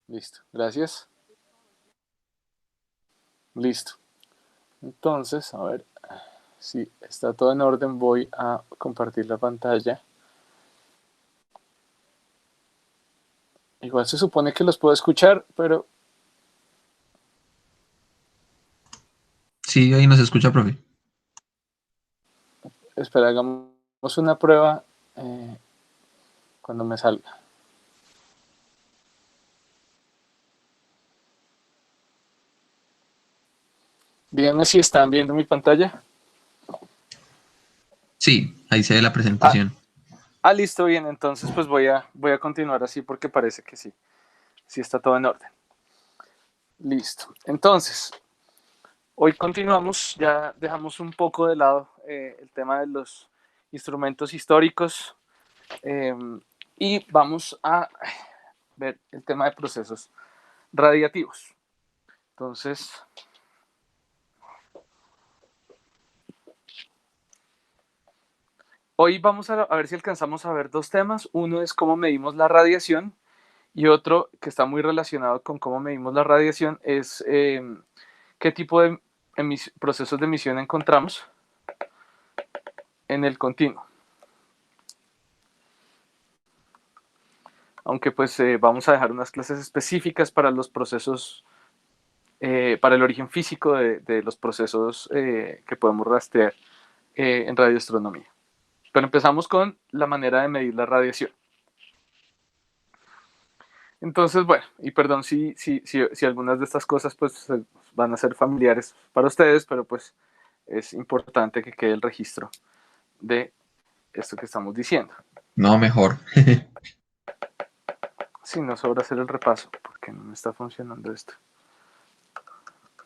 Listo, gracias. Listo. Entonces, a ver si está todo en orden. Voy a compartir la pantalla. Igual se supone que los puedo escuchar, pero Sí, ahí nos escucha, profe. espera, hagamos una prueba eh, cuando me salga. Díganme si están viendo mi pantalla. Sí, ahí se ve la Ah, presentación. listo, bien. Entonces, pues voy a continuar así porque parece que sí. Sí está todo en orden. Listo. Entonces, hoy continuamos. Ya dejamos un poco de lado el tema de los instrumentos históricos eh, y vamos a ver el tema de procesos radiativos. Entonces, hoy vamos a ver si alcanzamos a ver dos temas. Uno es cómo medimos la radiación y otro que está muy relacionado con cómo medimos la radiación es qué tipo de procesos de emisión encontramos en el continuo. Aunque pues vamos a dejar unas clases específicas para los procesos, para el origen físico de los procesos que podemos rastrear en radioastronomía. Pero empezamos con la manera de medir la radiación. Entonces, bueno, y perdón si algunas de estas cosas pues van a ser familiares para ustedes, pero pues es importante que quede el registro de esto que estamos diciendo. No, mejor. Si no sobra hacer el repaso, porque no me está funcionando esto.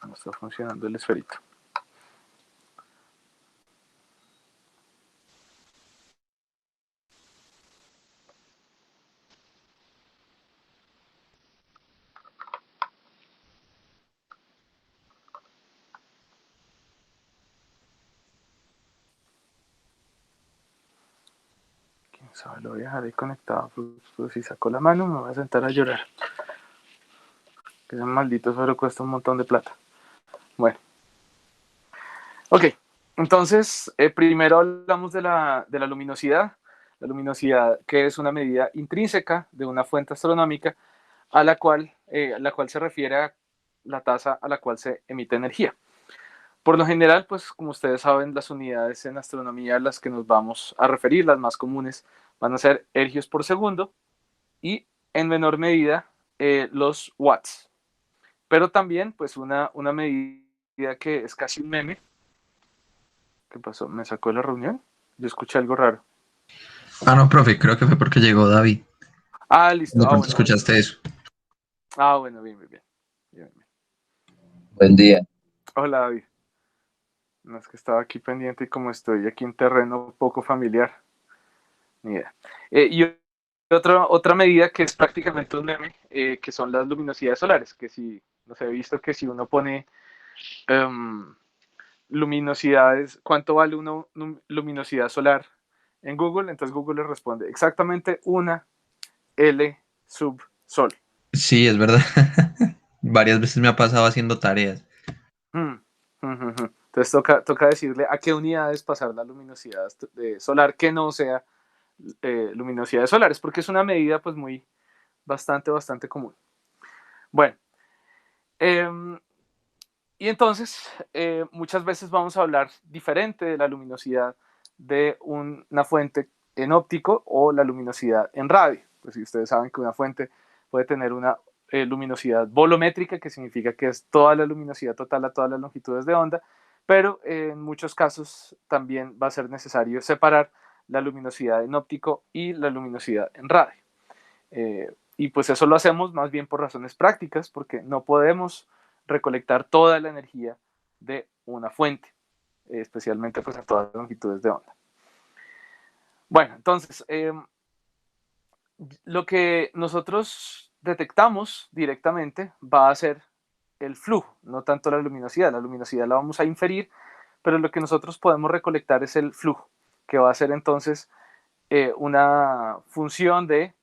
No está funcionando el esferito. Quién sabe, lo voy a dejar ahí conectado. Pues si saco la mano me voy a sentar a llorar. Que ese maldito suero cuesta un montón de plata. Bueno, ok. Entonces, primero hablamos de la luminosidad. La luminosidad, que es una medida intrínseca de una fuente astronómica a la cual se refiere a la tasa a la cual se emite energía. Por lo general, pues como ustedes saben, las unidades en astronomía a las que nos vamos a referir, las más comunes, van a ser ergios por segundo y en menor medida los watts. Pero también, pues una medida que es casi un meme. ¿Qué pasó? ¿Me sacó de la reunión? Yo escuché algo raro. Ah, no, profe, creo que fue porque llegó David. Listo. De pronto Bueno, bueno. escuchaste eso. Bueno, bien, bien, bien. Bien, bien. Buen día. Hola, David. No es que estaba aquí pendiente y como estoy aquí en terreno poco familiar, ni idea. Y otra medida que es prácticamente un meme, que son las luminosidades solares, que si, no sé, he visto que si uno pone um, luminosidades, ¿cuánto vale una luminosidad solar en Google? Entonces Google le responde exactamente una L sub sol. Sí, es verdad. Varias veces me ha pasado haciendo tareas. Mm, Entonces toca decirle a qué unidades pasar la luminosidad solar que no sea luminosidades solares, porque es una medida pues muy bastante común. Bueno, eh, y entonces muchas veces vamos a hablar diferente de la luminosidad de una fuente en óptico o la luminosidad en radio. Pues si ustedes saben que una fuente puede tener una luminosidad bolométrica, que significa que es toda la luminosidad total a todas las longitudes de onda, pero en muchos casos también va a ser necesario separar la luminosidad en óptico y la luminosidad en radio. Y pues eso lo hacemos más bien por razones prácticas, porque no podemos recolectar toda la energía de una fuente, especialmente pues a todas las longitudes de onda. Bueno, entonces, lo que nosotros detectamos directamente va a ser el flujo, no tanto la luminosidad. La luminosidad la vamos a inferir, pero lo que nosotros podemos recolectar es el flujo, que va a ser entonces una función de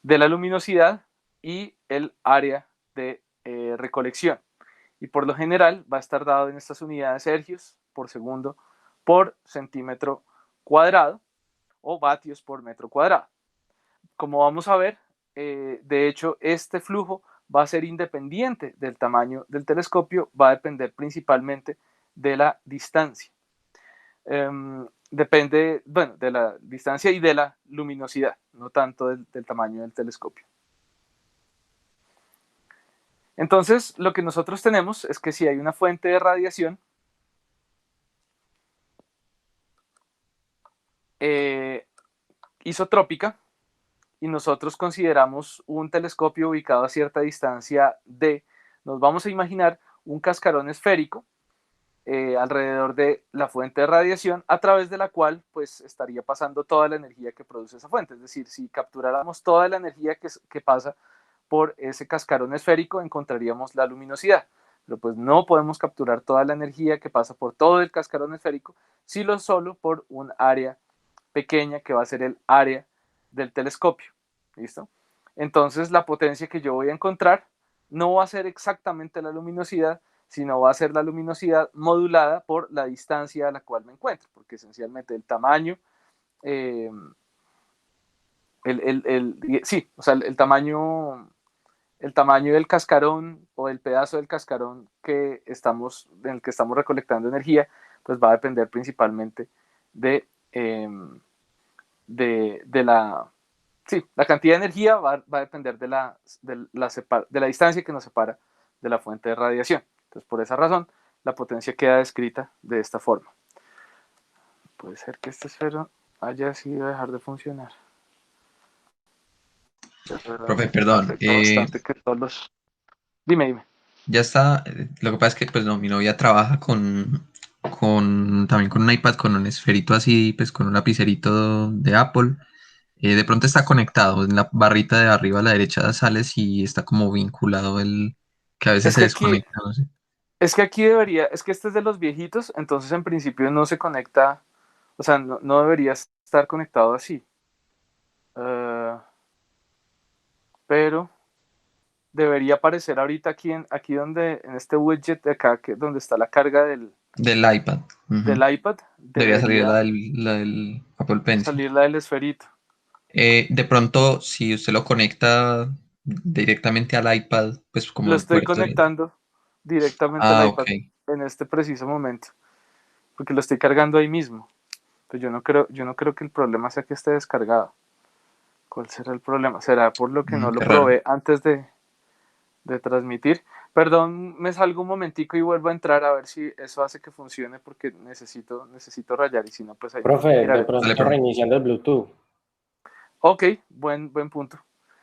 de la luminosidad y el área de recolección. Y por lo general va a estar dado en estas unidades ergios por segundo por centímetro cuadrado o vatios por metro cuadrado. Como vamos a ver, de hecho, este flujo va a ser independiente del tamaño del telescopio, va a depender principalmente de la distancia. Depende, bueno, de la distancia y de la luminosidad, no tanto del tamaño del telescopio. Entonces, lo que nosotros tenemos es que si hay una fuente de radiación, isotrópica, y nosotros consideramos un telescopio ubicado a cierta distancia d, nos vamos a imaginar un cascarón esférico alrededor de la fuente de radiación, a través de la cual pues estaría pasando toda la energía que produce esa fuente. Es decir, si capturáramos toda la energía que pasa por ese cascarón esférico, encontraríamos la luminosidad. Pero pues no podemos capturar toda la energía que pasa por todo el cascarón esférico, sino solo por un área pequeña que va a ser el área del telescopio. ¿Listo? Entonces la potencia que yo voy a encontrar no va a ser exactamente la luminosidad, sino va a ser la luminosidad modulada por la distancia a la cual me encuentro, porque esencialmente el tamaño, eh, sí, o sea, el tamaño del cascarón o del pedazo del cascarón en el que estamos recolectando energía, pues va a depender principalmente de, de la, sí, la cantidad de energía va a depender de la distancia que nos separa de la fuente de radiación. Entonces, por esa razón, la potencia queda descrita de esta forma. Puede ser que esta esfera haya decidido dejar de funcionar. Profe, Me perdón. afecta bastante que todos los... Dime. Ya está. Lo que pasa es que pues no, mi novia trabaja también con un iPad, con un esferito así, pues con un lapicerito de Apple. De pronto está conectado en la barrita de arriba a la derecha, sales y está como vinculado que a veces Es se que aquí, desconecta, no sé. es que aquí debería, es que este es de los viejitos, entonces en principio no se conecta, o sea, no debería estar conectado así. Pero debería aparecer ahorita aquí donde, en este widget de acá, donde está la carga Del iPad. del Ujú. iPad, Debería salir debería la del Apple Pencil. salir la del esferito. De pronto, si usted lo conecta directamente al iPad, pues como Lo el estoy puerto. conectando directamente al Ah, ok. iPad en este preciso momento, porque lo estoy cargando ahí mismo. Pues yo no creo que el problema sea que esté descargado. ¿Cuál será el problema? ¿Será por lo que no lo Qué raro. probé antes de transmitir? Perdón, me salgo un momentico y vuelvo a entrar a ver si eso hace que funcione, porque necesito rayar, y si no, pues ahí Profe, de miraremos. Dale, pronto profe. reiniciando el Bluetooth. Ok, buen punto.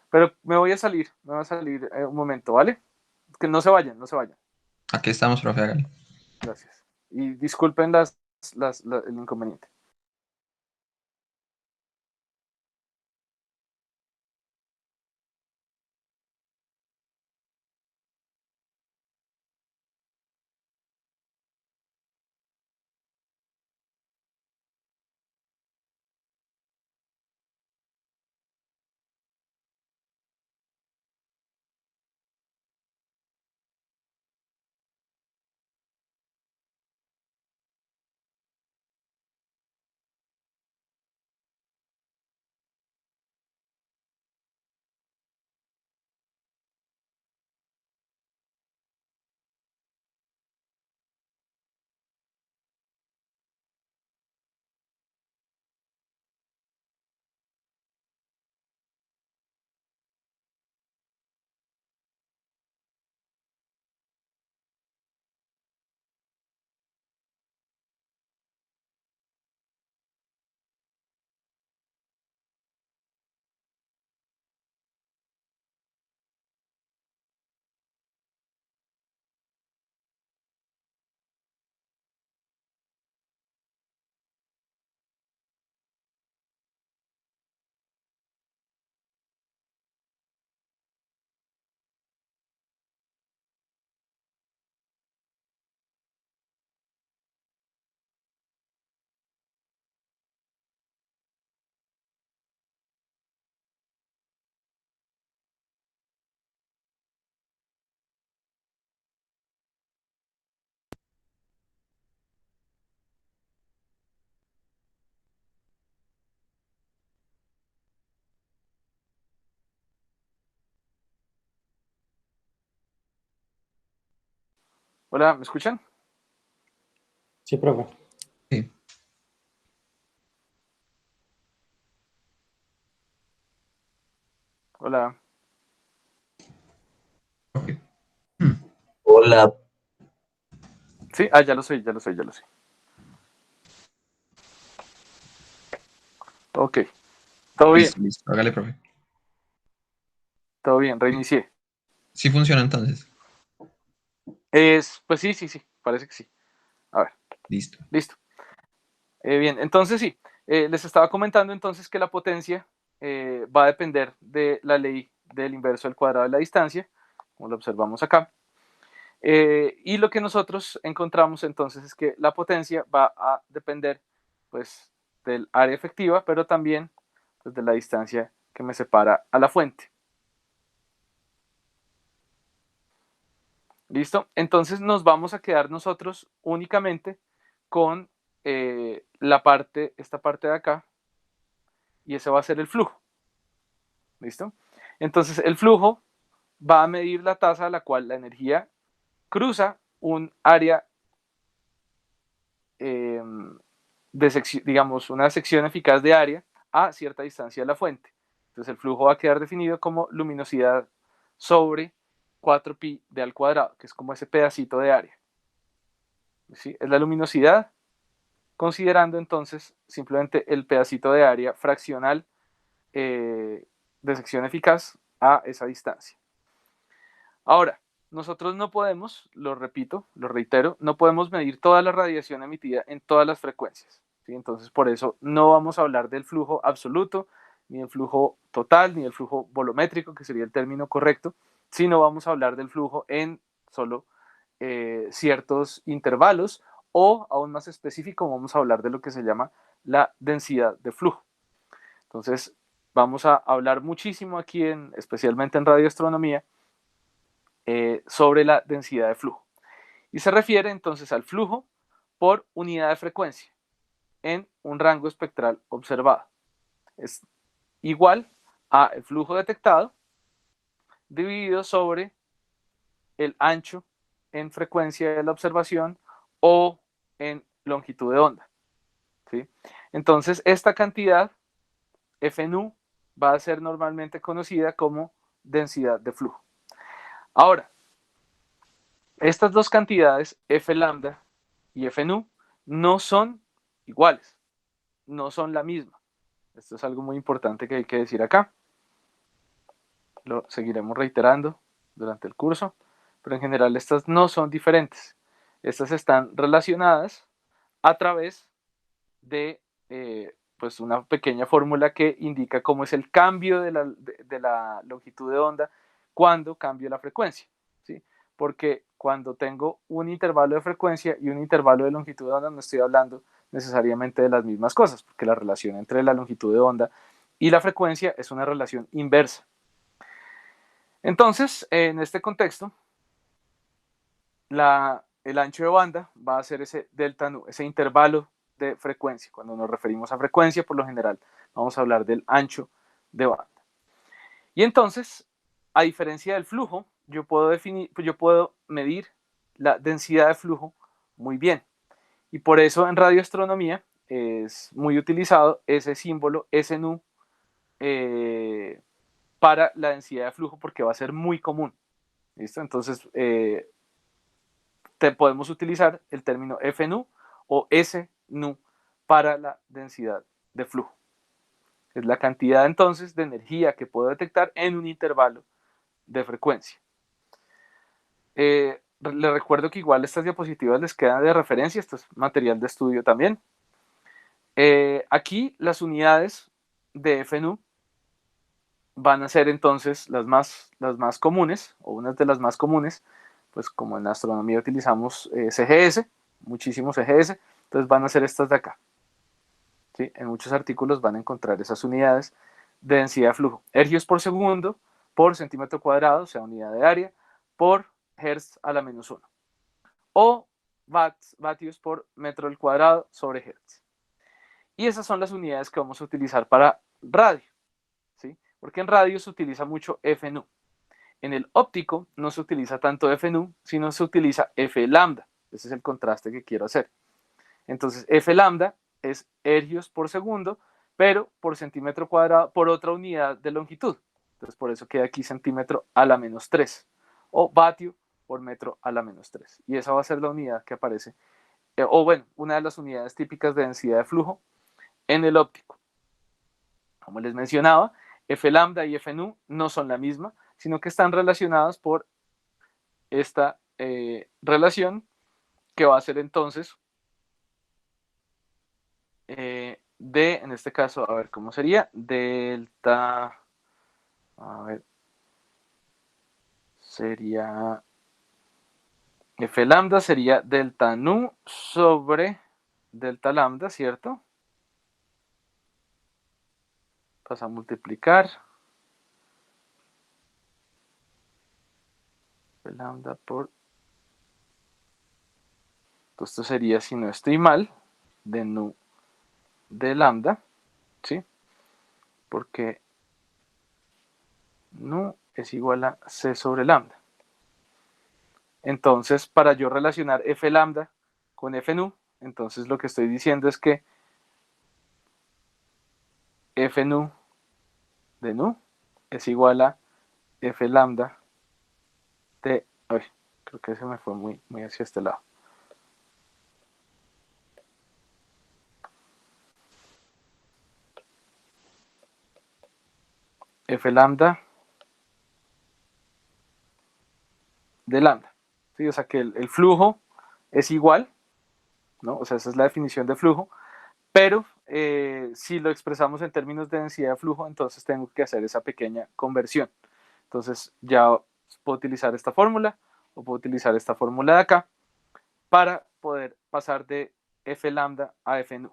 Pero me voy a salir un momento, ¿vale? Que no se vayan, no se vayan. Aquí estamos, profe. Hágale. Gracias. Y disculpen el inconveniente. Hola, ¿me escuchan? Sí, profe. Sí. Hola. Ok. Hola, Sí, ya lo soy. Ok, todo bien, Listo, listo. Hágale, profe. reinicié. Sí funciona entonces. Pues sí, parece que sí. A ver, Listo. listo. Bien, entonces sí, les estaba comentando entonces que la potencia va a depender de la ley del inverso del cuadrado de la distancia, como lo observamos acá. Y lo que nosotros encontramos entonces es que la potencia va a depender pues del área efectiva, pero también pues, de la distancia que me separa a la fuente. ¿Listo? Entonces nos vamos a quedar nosotros únicamente con esta parte de acá, y ese va a ser el flujo. ¿Listo? Entonces el flujo va a medir la tasa a la cual la energía cruza un área eh, digamos, una sección eficaz de área a cierta distancia de la fuente. Entonces el flujo va a quedar definido como luminosidad sobre 4pi d al cuadrado, que es como ese pedacito de área. ¿Sí? Es la luminosidad, considerando entonces simplemente el pedacito de área fraccional de sección eficaz a esa distancia. Ahora, nosotros no podemos, lo repito, lo reitero, no podemos medir toda la radiación emitida en todas las frecuencias. ¿Sí? Entonces, por eso no vamos a hablar del flujo absoluto, ni del flujo total, ni del flujo volumétrico, que sería el término correcto, sino vamos a hablar del flujo en solo ciertos intervalos, o aún más específico, vamos a hablar de lo que se llama la densidad de flujo. Entonces, vamos a hablar muchísimo aquí, especialmente en radioastronomía, sobre la densidad de flujo. Y se refiere entonces al flujo por unidad de frecuencia en un rango espectral observado. Es igual a el flujo detectado dividido sobre el ancho en frecuencia de la observación o en longitud de onda. ¿Sí? Entonces, esta cantidad, Fnu, va a ser normalmente conocida como densidad de flujo. Ahora, estas dos cantidades, F lambda y F nu, no son iguales, no son la misma. Esto es algo muy importante que hay que decir acá. Lo seguiremos reiterando durante el curso, pero en general estas no son diferentes. Estas están relacionadas a través de pues una pequeña fórmula que indica cómo es el cambio de la longitud de onda cuando cambio la frecuencia. ¿Sí? Porque cuando tengo un intervalo de frecuencia y un intervalo de longitud de onda, no estoy hablando necesariamente de las mismas cosas, porque la relación entre la longitud de onda y la frecuencia es una relación inversa. Entonces, en este contexto, el ancho de banda va a ser ese delta nu, ese intervalo de frecuencia. Cuando nos referimos a frecuencia, por lo general, vamos a hablar del ancho de banda. Y entonces, a diferencia del flujo, yo puedo medir la densidad de flujo muy bien. Y por eso en radioastronomía es muy utilizado ese símbolo SNU para la densidad de flujo, porque va a ser muy común. ¿Listo? Entonces, podemos utilizar el término FNU o SNU para la densidad de flujo. Es la cantidad entonces de energía que puedo detectar en un intervalo de frecuencia. Les recuerdo que igual estas diapositivas les quedan de referencia, esto es material de estudio también. Aquí las unidades de FNU van a ser entonces las más comunes, o unas de las más comunes, pues como en astronomía utilizamos CGS, muchísimos CGS, entonces van a ser estas de acá. ¿Sí? En muchos artículos van a encontrar esas unidades de densidad de flujo. Ergios por segundo por centímetro cuadrado, o sea, unidad de área, por hertz a la menos 1. O vatios por metro al cuadrado sobre hertz. Y esas son las unidades que vamos a utilizar para radio. ¿Sí? Porque en radio se utiliza mucho FNU. En el óptico no se utiliza tanto F nu, sino se utiliza F lambda. Ese es el contraste que quiero hacer. Entonces, F lambda es ergios por segundo, pero por centímetro cuadrado por otra unidad de longitud. Entonces, por eso queda aquí centímetro a la menos 3, o vatio por metro a la menos 3. Y esa va a ser la unidad que aparece, o bueno, una de las unidades típicas de densidad de flujo en el óptico. Como les mencionaba, F lambda y F nu no son la misma, sino que están relacionadas por esta relación que va a ser entonces en este caso, a ver cómo sería, delta, a ver, sería F lambda sería delta nu sobre delta lambda, ¿cierto? Pasa a multiplicar F lambda por, esto sería, si no estoy mal, de nu de lambda, ¿sí? Porque nu es igual a C sobre lambda. Entonces, para yo relacionar F lambda con F nu, entonces lo que estoy diciendo es que F nu de nu es igual a F lambda de... Ay, creo que se me fue muy hacia este lado. F lambda de lambda. ¿Sí? O sea que el flujo es igual, ¿no? O sea, esa es la definición de flujo, pero si lo expresamos en términos de densidad de flujo, entonces tengo que hacer esa pequeña conversión. Entonces ya puedo utilizar esta fórmula o puedo utilizar esta fórmula de acá para poder pasar de F lambda a F nu.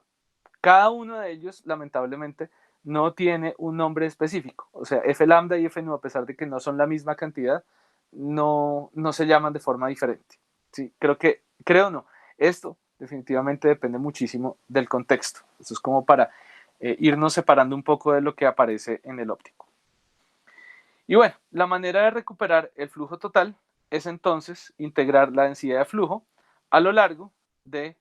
Cada uno de ellos, lamentablemente, no tiene un nombre específico. O sea, F lambda y F nu, a pesar de que no son la misma cantidad, no se llaman de forma diferente. Sí, creo no. Esto definitivamente depende muchísimo del contexto. Esto es como para irnos separando un poco de lo que aparece en el óptico. Y bueno, la manera de recuperar el flujo total es entonces integrar la densidad de flujo a lo largo del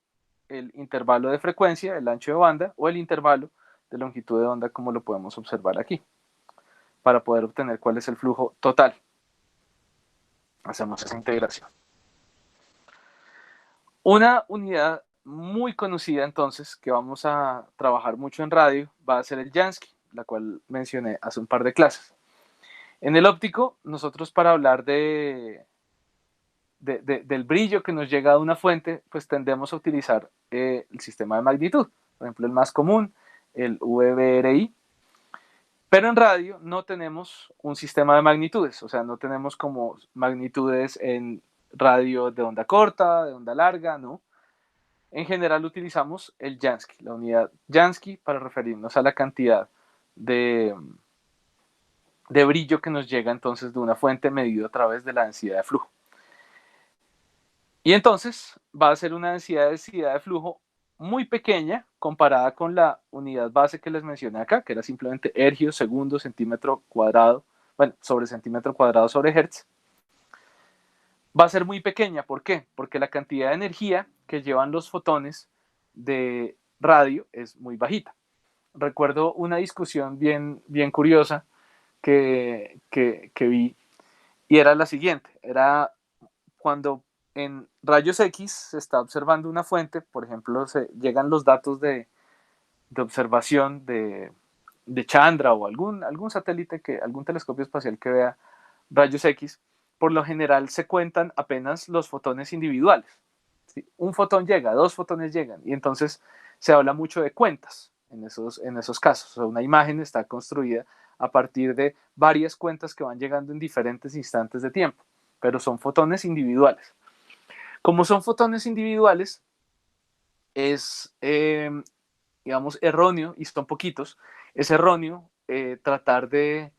intervalo de frecuencia, el ancho de banda, o el intervalo de longitud de onda, como lo podemos observar aquí, para poder obtener cuál es el flujo total. Hacemos esa integración. Una unidad muy conocida entonces, que vamos a trabajar mucho en radio, va a ser el Jansky, la cual mencioné hace un par de clases. En el óptico, nosotros para hablar del brillo que nos llega de una fuente, pues tendemos a utilizar el sistema de magnitud. Por ejemplo, el más común, el VBRI. Pero en radio no tenemos un sistema de magnitudes, o sea, no tenemos como magnitudes en radio de onda corta, de onda larga, ¿no? En general utilizamos el Jansky, la unidad Jansky, para referirnos a la cantidad de brillo que nos llega entonces de una fuente medido a través de la densidad de flujo. Y entonces va a ser una densidad de flujo muy pequeña comparada con la unidad base que les mencioné acá, que era simplemente ergio, segundo, centímetro cuadrado, bueno, sobre centímetro cuadrado sobre hertz. Va a ser muy pequeña, ¿por qué? Porque la cantidad de energía que llevan los fotones de radio es muy bajita. Recuerdo una discusión bien curiosa que vi, y era la siguiente, era cuando en rayos X se está observando una fuente, por ejemplo, llegan los datos de observación de Chandra o algún satélite, algún telescopio espacial que vea rayos X, por lo general se cuentan apenas los fotones individuales. ¿Sí? Un fotón llega, dos fotones llegan, y entonces se habla mucho de cuentas en esos casos. O sea, una imagen está construida a partir de varias cuentas que van llegando en diferentes instantes de tiempo, pero son fotones individuales. Como son fotones individuales, es, digamos, erróneo, y son poquitos, es erróneo tratar de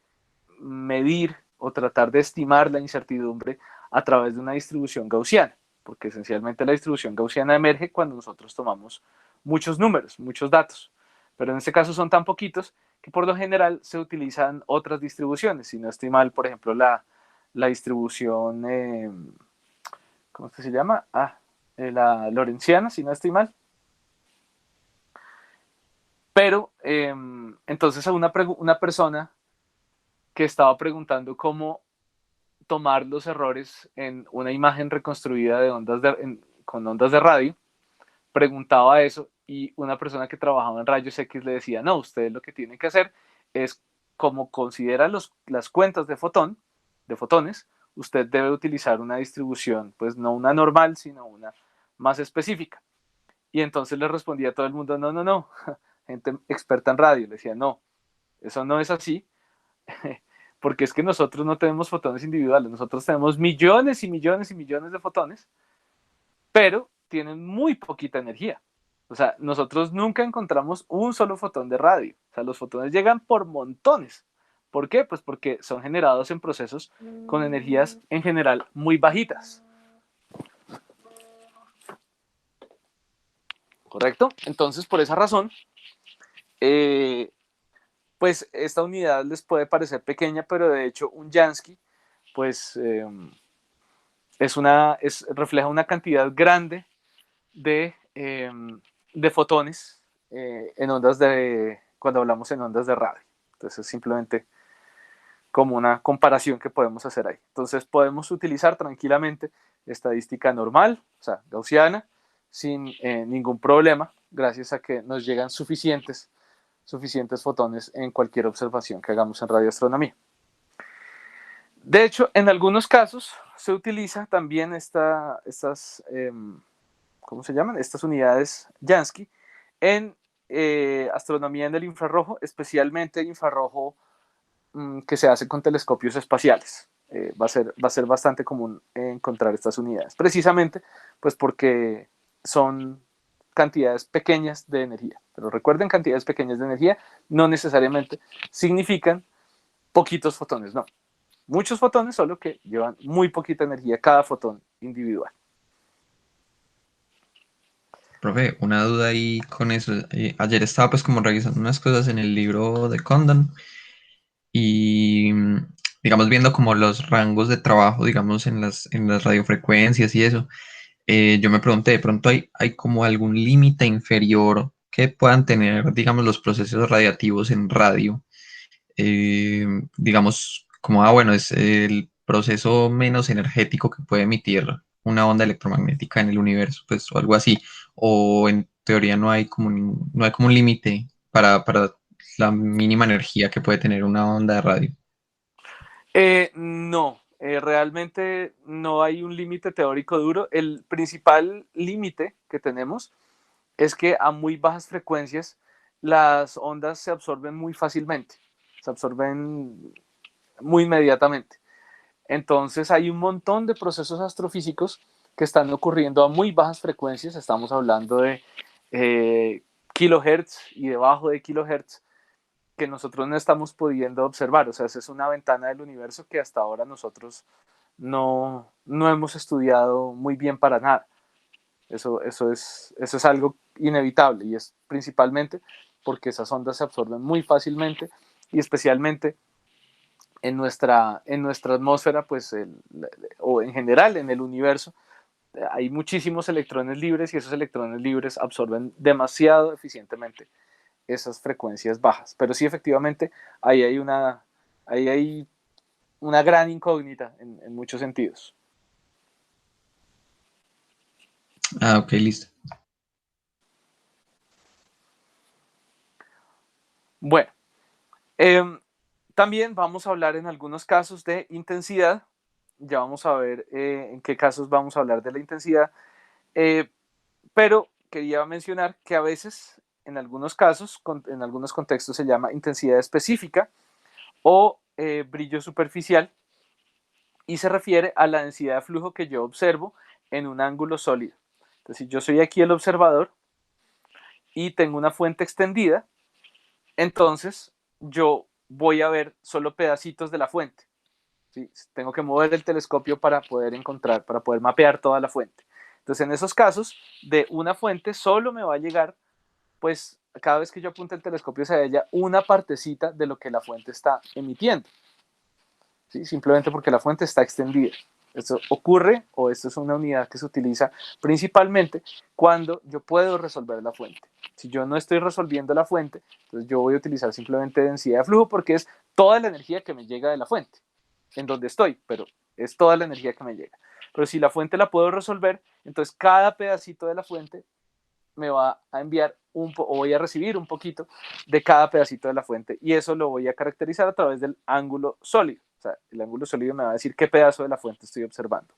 medir o tratar de estimar la incertidumbre a través de una distribución gaussiana, porque esencialmente la distribución gaussiana emerge cuando nosotros tomamos muchos números, muchos datos, pero en este caso son tan poquitos que por lo general se utilizan otras distribuciones. Si no estoy mal, por ejemplo, la la distribución, ¿cómo es que se llama? La lorentziana, si no estoy mal. Pero entonces a una persona que estaba preguntando cómo tomar los errores en una imagen reconstruida con ondas de radio, preguntaba eso y una persona que trabajaba en rayos X le decía, no, ustedes lo que tienen que hacer es, como considera las cuentas de fotones, usted debe utilizar una distribución, pues no una normal, sino una más específica. Y entonces le respondía a todo el mundo, no, gente experta en radio, le decía, no, eso no es así, porque es que nosotros no tenemos fotones individuales, nosotros tenemos millones y millones y millones de fotones, pero tienen muy poquita energía. O sea, nosotros nunca encontramos un solo fotón de radio. O sea, los fotones llegan por montones. ¿Por qué? Pues porque son generados en procesos con energías en general muy bajitas. ¿Correcto? Entonces, por esa razón, pues esta unidad les puede parecer pequeña, pero de hecho un Jansky, pues refleja una cantidad grande de fotones cuando hablamos en ondas de radio. Entonces es simplemente como una comparación que podemos hacer ahí. Entonces podemos utilizar tranquilamente estadística normal, o sea, gaussiana, sin ningún problema, gracias a que nos llegan suficientes fotones en cualquier observación que hagamos en radioastronomía. De hecho, en algunos casos se utiliza también ¿cómo se llaman? Estas unidades Jansky en astronomía en el infrarrojo, especialmente infrarrojo que se hace con telescopios espaciales. Va a ser bastante común encontrar estas unidades, precisamente pues porque son cantidades pequeñas de energía. Pero recuerden, cantidades pequeñas de energía no necesariamente significan poquitos fotones, no. Muchos fotones, solo que llevan muy poquita energía cada fotón individual. Profe, una duda ahí con eso. Ayer estaba pues como revisando unas cosas en el libro de Condon y digamos viendo como los rangos de trabajo, digamos en las radiofrecuencias y eso. Yo me pregunté, ¿de pronto hay como algún límite inferior que puedan tener, digamos, los procesos radiativos en radio? Digamos, como, bueno, es el proceso menos energético que puede emitir una onda electromagnética en el universo, pues, o algo así. O en teoría no hay como un límite para la mínima energía que puede tener una onda de radio. No, realmente no hay un límite teórico duro. El principal límite que tenemos es que a muy bajas frecuencias las ondas se absorben muy fácilmente, se absorben muy inmediatamente. Entonces hay un montón de procesos astrofísicos que están ocurriendo a muy bajas frecuencias, estamos hablando de kilohertz y debajo de kilohertz, que nosotros no estamos pudiendo observar. O sea, esa es una ventana del universo que hasta ahora nosotros no hemos estudiado muy bien para nada. Eso es algo inevitable, y es principalmente porque esas ondas se absorben muy fácilmente, y especialmente en nuestra atmósfera, pues o en general en el universo, hay muchísimos electrones libres, y esos electrones libres absorben demasiado eficientemente esas frecuencias bajas. Pero sí, efectivamente, ahí hay una gran incógnita en muchos sentidos. Ah, ok, listo. Bueno, también vamos a hablar en algunos casos de intensidad. Ya vamos a ver en qué casos vamos a hablar de la intensidad. Pero quería mencionar que a veces, en algunos casos, en algunos contextos, se llama intensidad específica o brillo superficial, y se refiere a la densidad de flujo que yo observo en un ángulo sólido. Entonces, si yo soy aquí el observador y tengo una fuente extendida, entonces yo voy a ver solo pedacitos de la fuente. ¿Sí? Tengo que mover el telescopio para poder mapear toda la fuente. Entonces, en esos casos, de una fuente solo me va a llegar, pues, cada vez que yo apunte el telescopio hacia ella, una partecita de lo que la fuente está emitiendo. ¿sí? Simplemente porque la fuente está extendida. Esto ocurre, o esto es una unidad que se utiliza principalmente cuando yo puedo resolver la fuente. Si yo no estoy resolviendo la fuente, entonces yo voy a utilizar simplemente densidad de flujo porque es toda la energía que me llega de la fuente, en donde estoy, pero es toda la energía que me llega. Pero si la fuente la puedo resolver, entonces cada pedacito de la fuente me va a enviar o voy a recibir un poquito de cada pedacito de la fuente, y eso lo voy a caracterizar a través del ángulo sólido. O sea, el ángulo sólido me va a decir qué pedazo de la fuente estoy observando.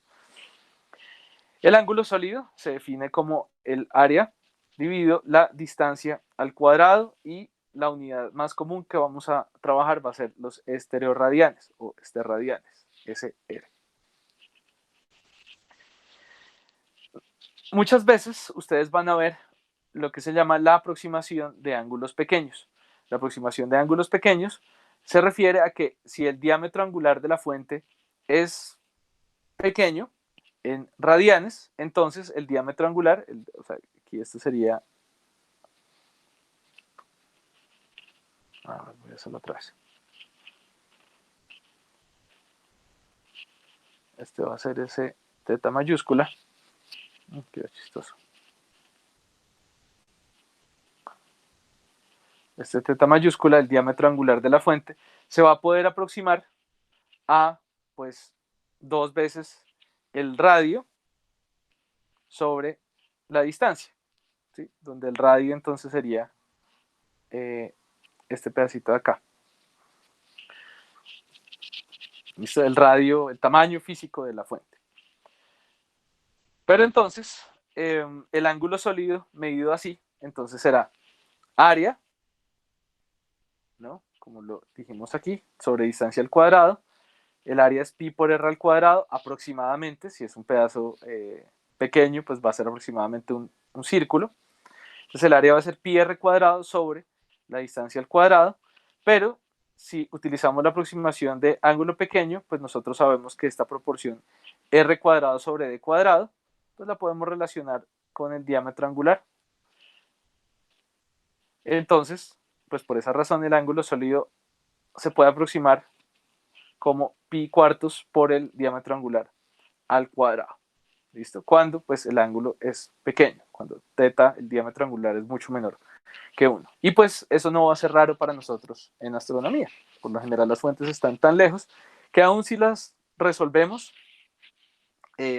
El ángulo sólido se define como el área dividido la distancia al cuadrado, y la unidad más común que vamos a trabajar va a ser los estereoradianes o esterradianes, SR. Muchas veces ustedes van a ver lo que se llama la aproximación de ángulos pequeños. La aproximación de ángulos pequeños se refiere a que si el diámetro angular de la fuente es pequeño en radianes, entonces el diámetro angular, o sea, aquí esto sería, voy a hacerlo otra vez. Este va a ser ese teta mayúscula. Qué chistoso. Este teta mayúscula, el diámetro angular de la fuente, se va a poder aproximar a, pues, 2 veces el radio sobre la distancia, ¿sí? Donde el radio entonces sería este pedacito de acá. ¿Listo? El radio, el tamaño físico de la fuente. Pero entonces, el ángulo sólido medido así, entonces será área, ¿no? Como lo dijimos aquí, sobre distancia al cuadrado. El área es pi por r al cuadrado, aproximadamente. Si es un pedazo pequeño, pues va a ser aproximadamente un círculo. Entonces el área va a ser pi r cuadrado sobre la distancia al cuadrado, pero si utilizamos la aproximación de ángulo pequeño, pues nosotros sabemos que esta proporción r cuadrado sobre d cuadrado, pues la podemos relacionar con el diámetro angular. Entonces, pues por esa razón el ángulo sólido se puede aproximar como pi cuartos por el diámetro angular al cuadrado. ¿Listo? Cuando pues el ángulo es pequeño, cuando teta, el diámetro angular es mucho menor que 1. Y pues eso no va a ser raro para nosotros en astronomía. Por lo general las fuentes están tan lejos que aún si las resolvemos,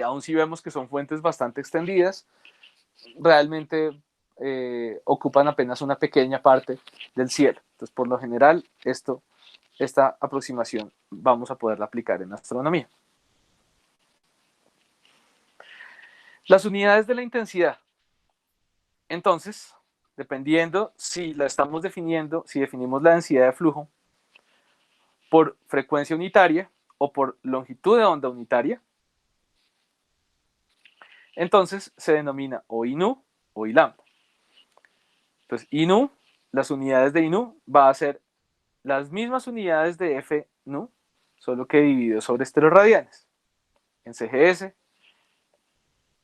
aún si vemos que son fuentes bastante extendidas, realmente ocupan apenas una pequeña parte del cielo. Entonces, por lo general, esta aproximación vamos a poderla aplicar en astronomía. Las unidades de la intensidad. Entonces, dependiendo si la estamos definiendo, si definimos la densidad de flujo por frecuencia unitaria o por longitud de onda unitaria, entonces se denomina o INU o I lambda. Entonces, INU, las unidades de INU va a ser las mismas unidades de F nu, solo que dividido sobre estereoradianes. En CGS,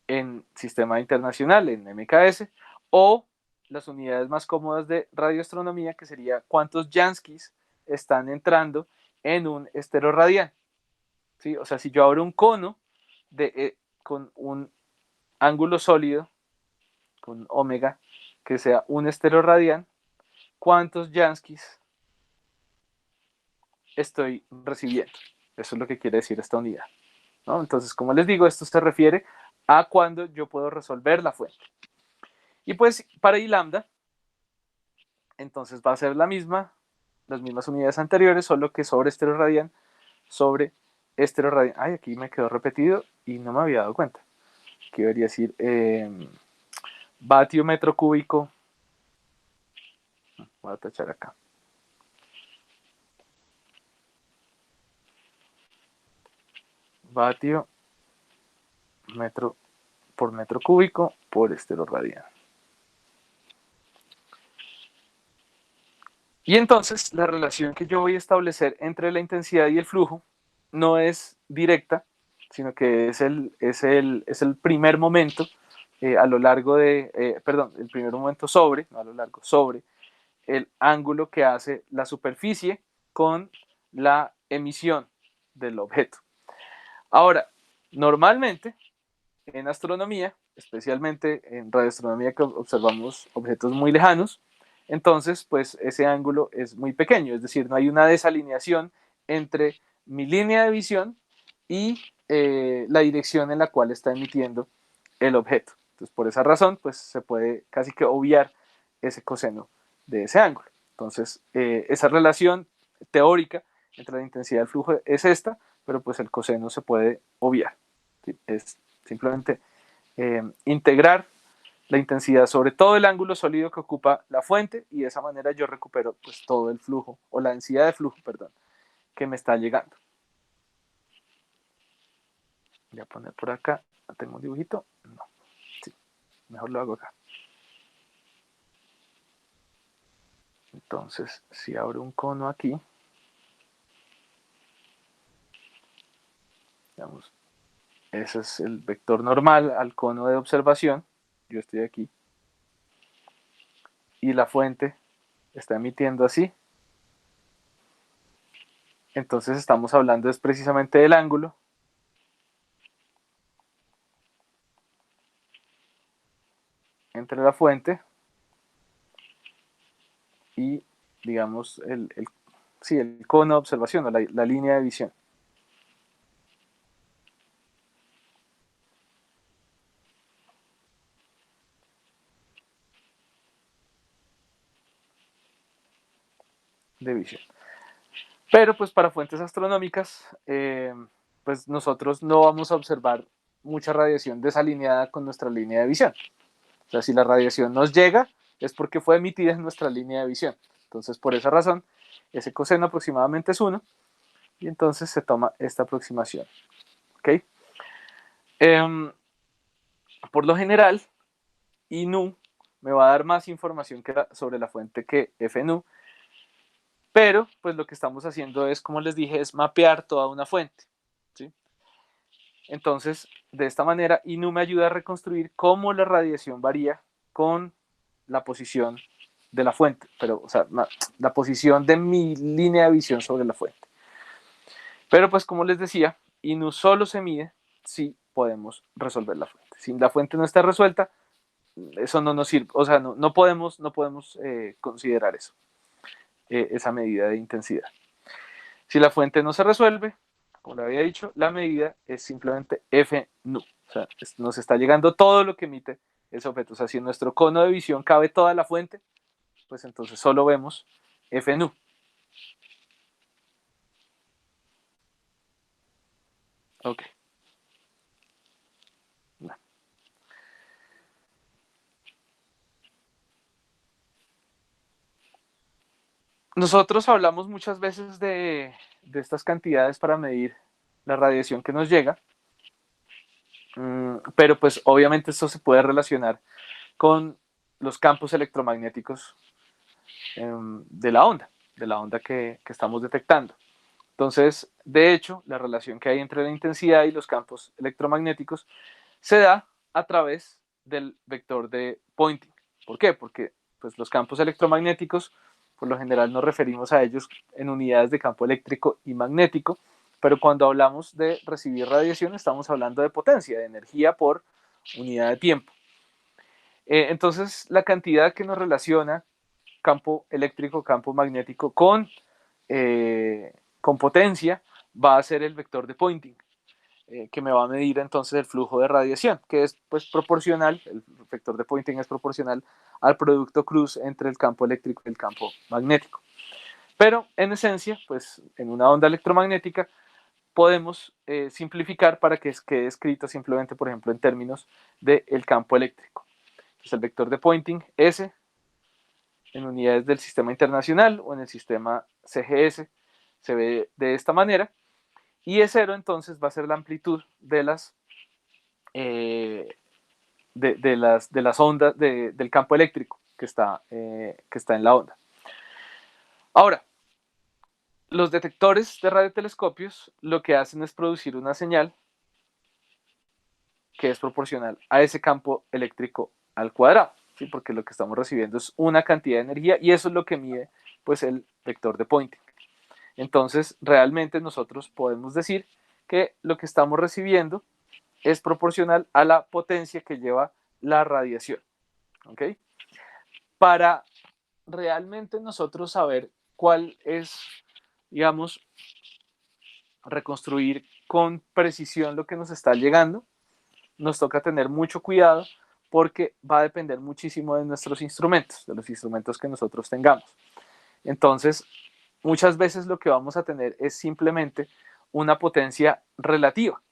en Sistema Internacional, en MKS, o las unidades más cómodas de radioastronomía, que sería cuántos Janskis están entrando en un estereoradián. ¿Sí? O sea, si yo abro un cono con un ángulo sólido, con omega, que sea un estereoradián, ¿cuántos Janskis estoy recibiendo? Eso es lo que quiere decir esta unidad, ¿no? Entonces, como les digo, esto se refiere a cuando yo puedo resolver la fuente. Y pues para I lambda, entonces va a ser las mismas unidades anteriores, solo que sobre estereoradián, sobre estereoradián. Ay, aquí me quedó repetido y no me había dado cuenta. Aquí debería decir vatio metro cúbico. Voy a tachar acá. Vatio metro por metro cúbico por estereoradián. Y entonces la relación que yo voy a establecer entre la intensidad y el flujo no es directa, sino que es el primer momento a lo largo de, el primer momento sobre, no a lo largo, sobre el ángulo que hace la superficie con la emisión del objeto. Ahora, normalmente en astronomía, especialmente en radioastronomía que observamos objetos muy lejanos, entonces pues ese ángulo es muy pequeño, es decir, no hay una desalineación entre mi línea de visión y la dirección en la cual está emitiendo el objeto. Entonces por esa razón pues se puede casi que obviar ese coseno de ese ángulo. Entonces esa relación teórica entre la intensidad del flujo es esta, pero pues el coseno se puede obviar. ¿Sí? Es simplemente integrar la intensidad sobre todo el ángulo sólido que ocupa la fuente y de esa manera yo recupero pues todo el flujo o la densidad de flujo, perdón, que me está llegando. Voy a poner por acá, ¿tengo un dibujito? No, sí, mejor lo hago acá. Entonces, si abro un cono aquí, digamos, ese es el vector normal al cono de observación, yo estoy aquí, y la fuente está emitiendo así, entonces estamos hablando es precisamente del ángulo entre la fuente y, digamos, el cono de observación o la línea de visión. De visión. Pero pues para fuentes astronómicas, pues nosotros no vamos a observar mucha radiación desalineada con nuestra línea de visión. O sea, si la radiación nos llega, es porque fue emitida en nuestra línea de visión. Entonces, por esa razón, ese coseno aproximadamente es 1, y entonces se toma esta aproximación. ¿Ok? Por lo general, INU me va a dar más información sobre la fuente que FNU, pero pues lo que estamos haciendo es, como les dije, es mapear toda una fuente. ¿Sí? Entonces, de esta manera, INU me ayuda a reconstruir cómo la radiación varía con la posición de la fuente, pero, o sea, la posición de mi línea de visión sobre la fuente. Pero, pues, como les decía, INU solo se mide si podemos resolver la fuente. Si la fuente no está resuelta, eso no nos sirve, o sea, no podemos considerar eso, esa medida de intensidad. Si la fuente no se resuelve, como le había dicho, la medida es simplemente FNU. O sea, nos está llegando todo lo que emite ese objeto. O sea, si en nuestro cono de visión cabe toda la fuente, pues entonces solo vemos FNU. Ok. No. Nosotros hablamos muchas veces de estas cantidades para medir la radiación que nos llega, pero pues obviamente esto se puede relacionar con los campos electromagnéticos de la onda que estamos detectando. Entonces, de hecho, la relación que hay entre la intensidad y los campos electromagnéticos se da a través del vector de Poynting. ¿Por qué? Porque pues, los campos electromagnéticos, por lo general nos referimos a ellos en unidades de campo eléctrico y magnético, pero cuando hablamos de recibir radiación estamos hablando de potencia, de energía por unidad de tiempo. Entonces, la cantidad que nos relaciona campo eléctrico, campo magnético con potencia va a ser el vector de Poynting, que me va a medir entonces el flujo de radiación, que es pues proporcional, el vector de Poynting es proporcional al producto cruz entre el campo eléctrico y el campo magnético. Pero en esencia, pues en una onda electromagnética podemos simplificar para que quede escrito simplemente, por ejemplo, en términos del campo eléctrico. Entonces el vector de Poynting, S, en unidades del sistema internacional o en el sistema CGS, se ve de esta manera, y E0 entonces va a ser la amplitud de las ondas del campo eléctrico que está en la onda. Ahora, los detectores de radiotelescopios lo que hacen es producir una señal que es proporcional a ese campo eléctrico al cuadrado, ¿sí? Porque lo que estamos recibiendo es una cantidad de energía y eso es lo que mide pues, el vector de Poynting. Entonces, realmente nosotros podemos decir que lo que estamos recibiendo es proporcional a la potencia que lleva la radiación. ¿Ok? Para realmente nosotros saber cuál es, digamos, reconstruir con precisión lo que nos está llegando, nos toca tener mucho cuidado porque va a depender muchísimo de nuestros instrumentos, de los instrumentos que nosotros tengamos. Entonces, muchas veces lo que vamos a tener es simplemente una potencia relativa,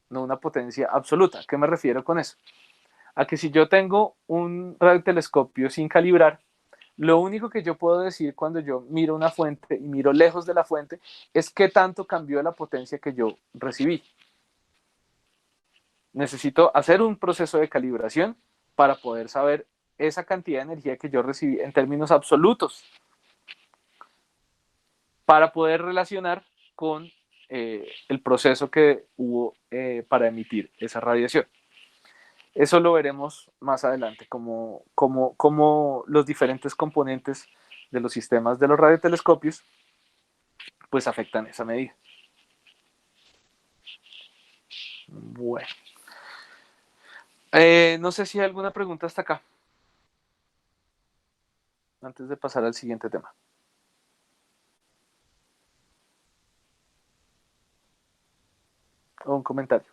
no una potencia absoluta. ¿A qué me refiero con eso? A que si yo tengo un radiotelescopio sin calibrar, lo único que yo puedo decir cuando yo miro una fuente y miro lejos de la fuente es qué tanto cambió la potencia que yo recibí. Necesito hacer un proceso de calibración para poder saber esa cantidad de energía que yo recibí en términos absolutos, para poder relacionar con el proceso que hubo para emitir esa radiación. Eso lo veremos más adelante, como los diferentes componentes de los sistemas de los radiotelescopios pues afectan esa medida. Bueno. No sé si hay alguna pregunta hasta acá, antes de pasar al siguiente tema. O un comentario.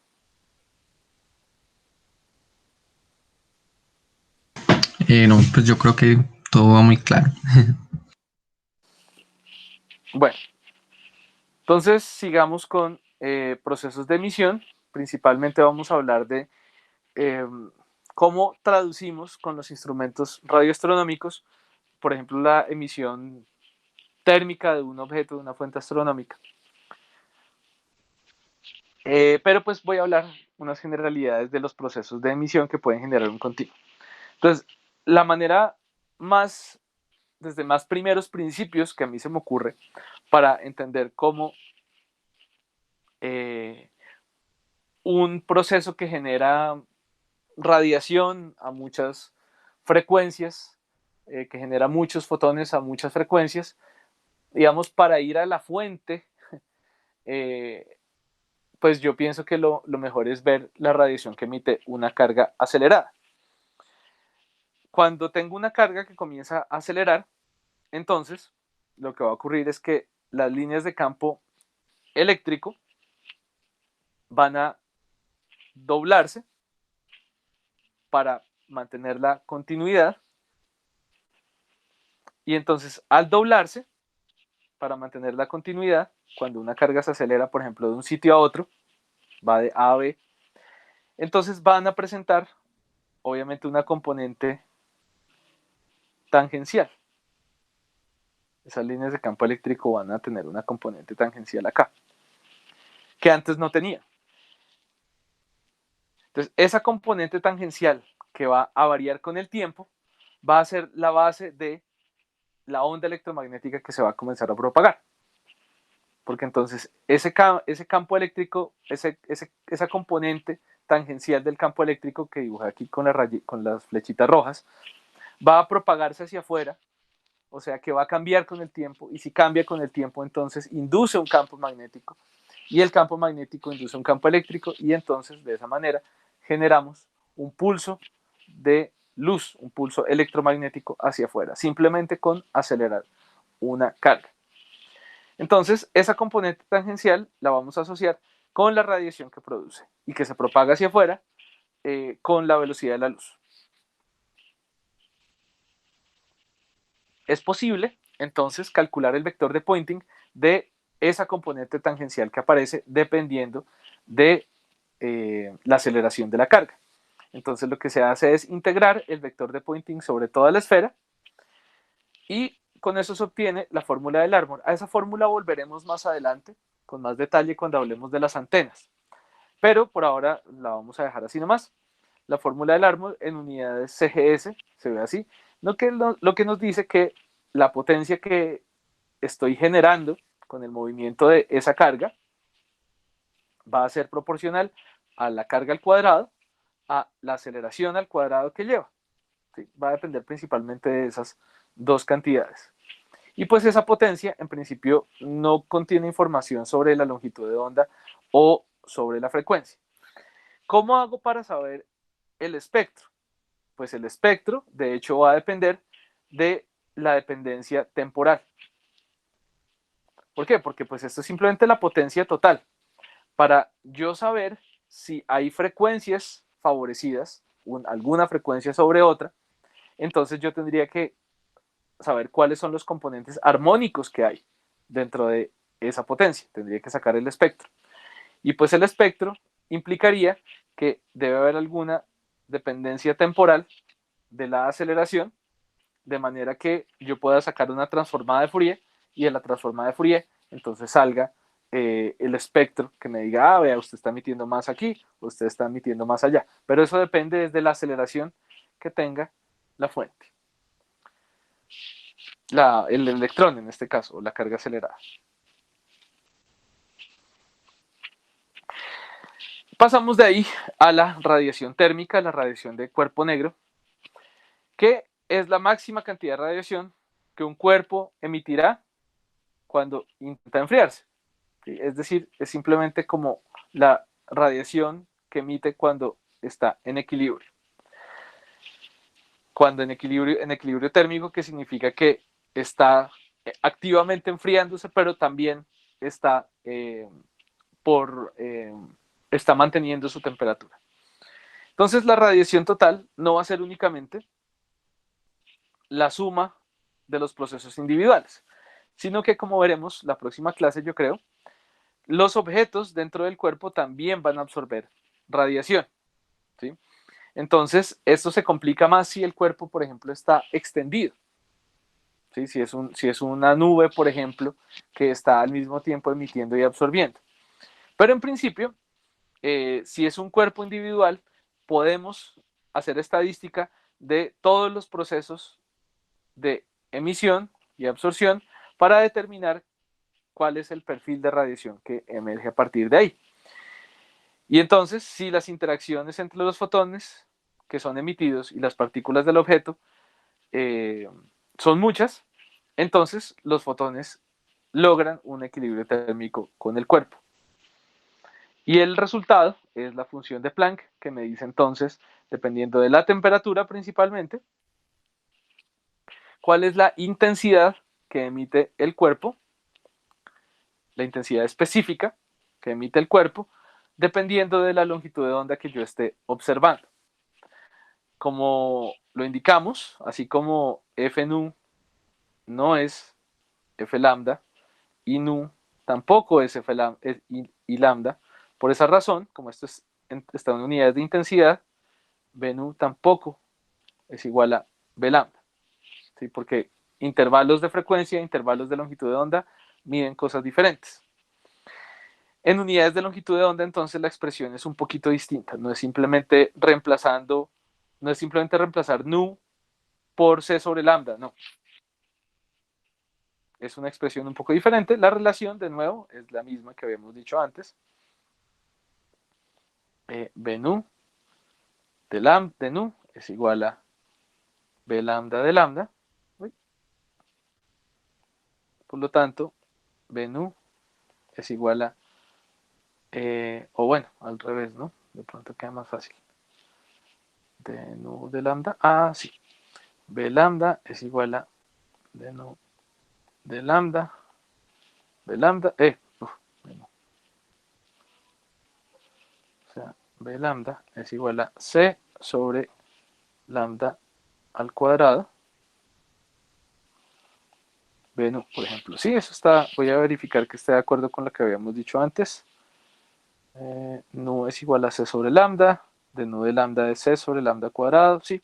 No, pues yo creo que todo va muy claro. Bueno, entonces sigamos con procesos de emisión. Principalmente vamos a hablar de cómo traducimos con los instrumentos radioastronómicos, por ejemplo, la emisión térmica de un objeto, de una fuente astronómica. Pero pues voy a hablar unas generalidades de los procesos de emisión que pueden generar un continuo. Entonces, la manera más, desde más primeros principios que a mí se me ocurre para entender cómo un proceso que genera radiación a muchas frecuencias, que genera muchos fotones a muchas frecuencias, digamos, para ir a la fuente, pues yo pienso que lo mejor es ver la radiación que emite una carga acelerada. Cuando tengo una carga que comienza a acelerar, entonces lo que va a ocurrir es que las líneas de campo eléctrico van a doblarse para mantener la continuidad, y entonces al doblarse para mantener la continuidad, cuando una carga se acelera, por ejemplo, de un sitio a otro, va de A a B, entonces van a presentar obviamente una componente tangencial. Esas líneas de campo eléctrico van a tener una componente tangencial acá, que antes no tenía. Entonces, esa componente tangencial que va a variar con el tiempo va a ser la base de la onda electromagnética que se va a comenzar a propagar. Porque entonces ese campo eléctrico, esa componente tangencial del campo eléctrico que dibujé aquí con las flechitas rojas, va a propagarse hacia afuera, o sea que va a cambiar con el tiempo, y si cambia con el tiempo, entonces induce un campo magnético, y el campo magnético induce un campo eléctrico, y entonces de esa manera generamos un pulso de luz, un pulso electromagnético hacia afuera, simplemente con acelerar una carga. Entonces, esa componente tangencial la vamos a asociar con la radiación que produce y que se propaga hacia afuera con la velocidad de la luz. Es posible, entonces, calcular el vector de Poynting de esa componente tangencial que aparece dependiendo de la aceleración de la carga. Entonces, lo que se hace es integrar el vector de Poynting sobre toda la esfera, y con eso se obtiene la fórmula del Larmor. A esa fórmula volveremos más adelante con más detalle cuando hablemos de las antenas, pero por ahora la vamos a dejar así nomás. La fórmula del Larmor en unidades CGS se ve así, lo que nos dice que la potencia que estoy generando con el movimiento de esa carga va a ser proporcional a la carga al cuadrado, a la aceleración al cuadrado que lleva. ¿Sí? Va a depender principalmente de esas dos cantidades. Y pues esa potencia en principio no contiene información sobre la longitud de onda o sobre la frecuencia. ¿Cómo hago para saber el espectro? Pues el espectro de hecho va a depender de la dependencia temporal. ¿Por qué? Porque pues esto es simplemente la potencia total. Para yo saber si hay frecuencias favorecidas, alguna frecuencia sobre otra, entonces yo tendría que saber cuáles son los componentes armónicos que hay dentro de esa potencia. Tendría que sacar el espectro. Y pues el espectro implicaría que debe haber alguna dependencia temporal de la aceleración, de manera que yo pueda sacar una transformada de Fourier y de la transformada de Fourier entonces salga el espectro que me diga, vea, usted está emitiendo más aquí, usted está emitiendo más allá. Pero eso depende desde la aceleración que tenga la fuente. El electrón en este caso, o la carga acelerada. Pasamos de ahí a la radiación térmica, la radiación de cuerpo negro, que es la máxima cantidad de radiación que un cuerpo emitirá cuando intenta enfriarse. ¿Sí? Es decir, es simplemente como la radiación que emite cuando está en equilibrio. Cuando en equilibrio térmico, que significa que está activamente enfriándose, pero también está, está manteniendo su temperatura. Entonces, la radiación total no va a ser únicamente la suma de los procesos individuales, sino que, como veremos la próxima clase, yo creo, los objetos dentro del cuerpo también van a absorber radiación, ¿sí? Entonces, esto se complica más si el cuerpo, por ejemplo, está extendido, ¿sí? Si es una nube, por ejemplo, que está al mismo tiempo emitiendo y absorbiendo. Pero en principio, si es un cuerpo individual, podemos hacer estadística de todos los procesos de emisión y absorción para determinar cuál es el perfil de radiación que emerge a partir de ahí. Y entonces, si las interacciones entre los fotones que son emitidos y las partículas del objeto son muchas, entonces los fotones logran un equilibrio térmico con el cuerpo. Y el resultado es la función de Planck, que me dice entonces, dependiendo de la temperatura principalmente, cuál es la intensidad que emite el cuerpo, la intensidad específica que emite el cuerpo, dependiendo de la longitud de onda que yo esté observando. Como lo indicamos, así como F nu no es F lambda y nu tampoco es F lambda, y lambda, por esa razón, como esto está en unidades de intensidad, B nu tampoco es igual a B lambda, ¿sí? Porque intervalos de frecuencia, intervalos de longitud de onda miden cosas diferentes. En unidades de longitud de onda, entonces la expresión es un poquito distinta. No es simplemente reemplazar nu por C sobre lambda, no. Es una expresión un poco diferente. La relación, de nuevo, es la misma que habíamos dicho antes. B nu de nu es igual a B lambda de lambda. Por lo tanto, B nu es igual a, o bueno, al revés, ¿no? De pronto queda más fácil. De nu de lambda, sí. B lambda es igual a de nu de lambda, B lambda, bueno. O sea, B lambda es igual a C sobre lambda al cuadrado. B nu, por ejemplo. Sí, eso está, voy a verificar que esté de acuerdo con lo que habíamos dicho antes. Nu es igual a C sobre lambda, de nu de lambda es C sobre lambda cuadrado, sí.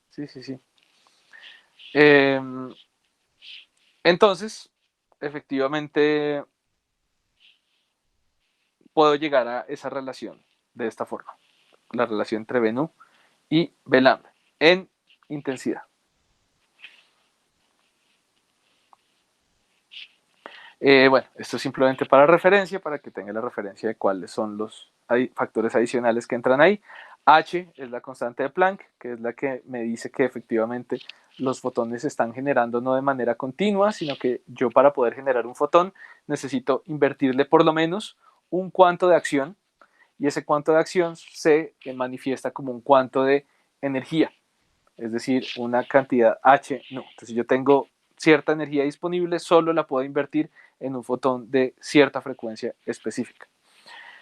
Sí. Entonces, efectivamente, puedo llegar a esa relación de esta forma. La relación entre B nu y B lambda en intensidad. Bueno, esto es simplemente para referencia, para que tenga la referencia de cuáles son los factores adicionales que entran ahí. H es la constante de Planck, que es la que me dice que efectivamente los fotones se están generando no de manera continua, sino que yo para poder generar un fotón necesito invertirle por lo menos un cuanto de acción, y ese cuanto de acción se manifiesta como un cuanto de energía, es decir, una cantidad H no. Entonces, si yo tengo cierta energía disponible, solo la puedo invertir en un fotón de cierta frecuencia específica.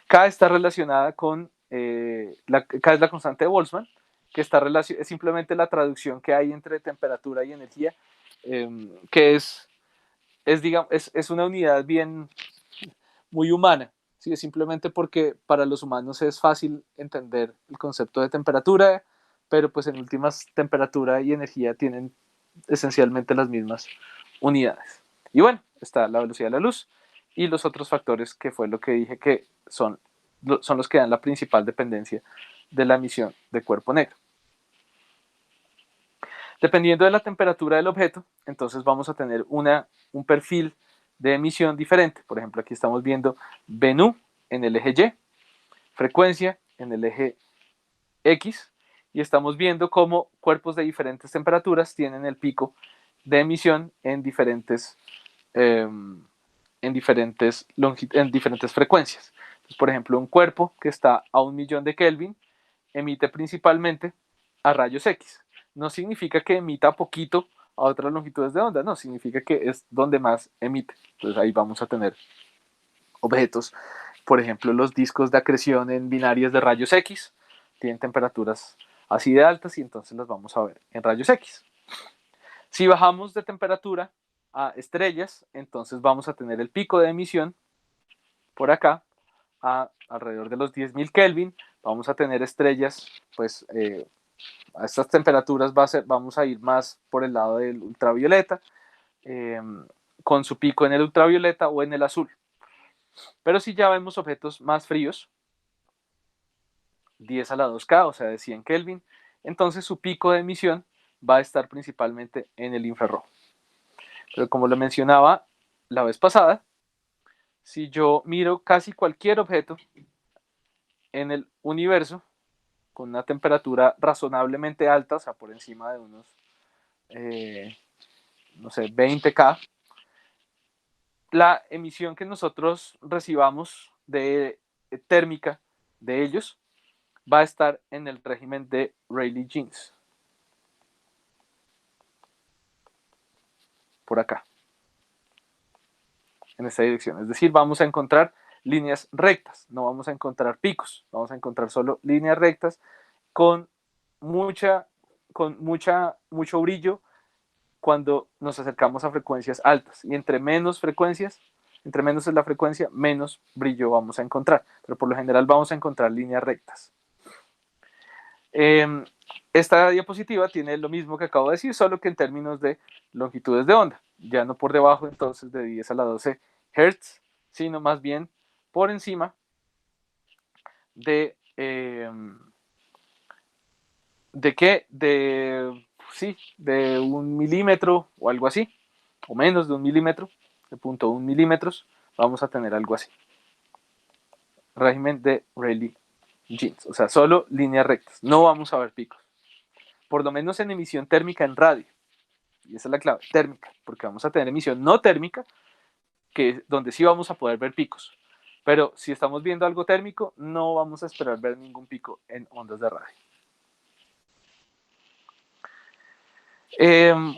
K está relacionada con, K es la constante de Boltzmann, que es simplemente la traducción que hay entre temperatura y energía, que digamos, es una unidad bien muy humana. ¿Sí? Es simplemente porque para los humanos es fácil entender el concepto de temperatura, pero pues en últimas temperatura y energía tienen esencialmente las mismas unidades. Y bueno, está la velocidad de la luz y los otros factores que fue lo que dije que son los que dan la principal dependencia de la emisión de cuerpo negro. Dependiendo de la temperatura del objeto, entonces vamos a tener un perfil de emisión diferente. Por ejemplo, aquí estamos viendo Bennu en el eje Y, frecuencia en el eje X, y estamos viendo cómo cuerpos de diferentes temperaturas tienen el pico de emisión en diferentes frecuencias. Entonces, por ejemplo, un cuerpo que está a 1.000.000 de Kelvin emite principalmente a rayos X. No significa que emita poquito a otras longitudes de onda, no, significa que es donde más emite. Entonces ahí vamos a tener objetos, por ejemplo, los discos de acreción en binarias de rayos X tienen temperaturas así de altas y entonces las vamos a ver en rayos X. Si bajamos de temperatura a estrellas, entonces vamos a tener el pico de emisión por acá a alrededor de los 10.000 Kelvin. Vamos a tener estrellas, pues a estas temperaturas vamos a ir más por el lado del ultravioleta, con su pico en el ultravioleta o en el azul. Pero si ya vemos objetos más fríos, 10 a la 2K, o sea de 100 Kelvin, entonces su pico de emisión va a estar principalmente en el infrarrojo. Pero como lo mencionaba la vez pasada, si yo miro casi cualquier objeto en el universo con una temperatura razonablemente alta, o sea, por encima de unos, no sé, 20K, la emisión que nosotros recibamos de térmica de ellos va a estar en el régimen de Rayleigh-Jeans. Por acá, en esta dirección. Es decir, vamos a encontrar líneas rectas, no vamos a encontrar picos, vamos a encontrar solo líneas rectas con mucho brillo cuando nos acercamos a frecuencias altas. Y entre menos es la frecuencia, menos brillo vamos a encontrar. Pero por lo general vamos a encontrar líneas rectas. Esta diapositiva tiene lo mismo que acabo de decir, solo que en términos de longitudes de onda. Ya no por debajo entonces de 10 a la 12 Hz, sino más bien por encima de qué, sí, de 1 milímetro o algo así, o menos de 1 milímetro, de 0.1 milímetros, vamos a tener algo así. Régimen de Rayleigh-Jeans, o sea, solo líneas rectas, no vamos a ver picos. Por lo menos en emisión térmica en radio, y esa es la clave, térmica, porque vamos a tener emisión no térmica, donde sí vamos a poder ver picos. Pero si estamos viendo algo térmico, no vamos a esperar ver ningún pico en ondas de radio.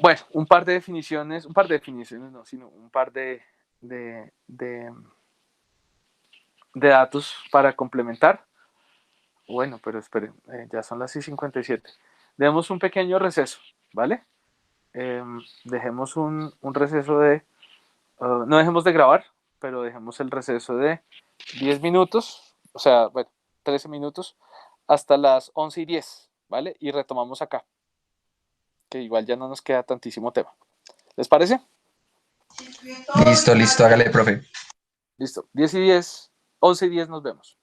Bueno, un par de definiciones no, sino un par de datos para complementar. Bueno, pero esperen, ya son las 6:57. Demos un pequeño receso, ¿vale? Dejemos un receso no dejemos de grabar, pero dejemos el receso de 10 minutos, o sea, bueno, 13 minutos, hasta las 11:10, ¿vale? Y retomamos acá, que igual ya no nos queda tantísimo tema. ¿Les parece? Listo, listo, hágale, profe. Listo, 10:10, 11:10 nos vemos.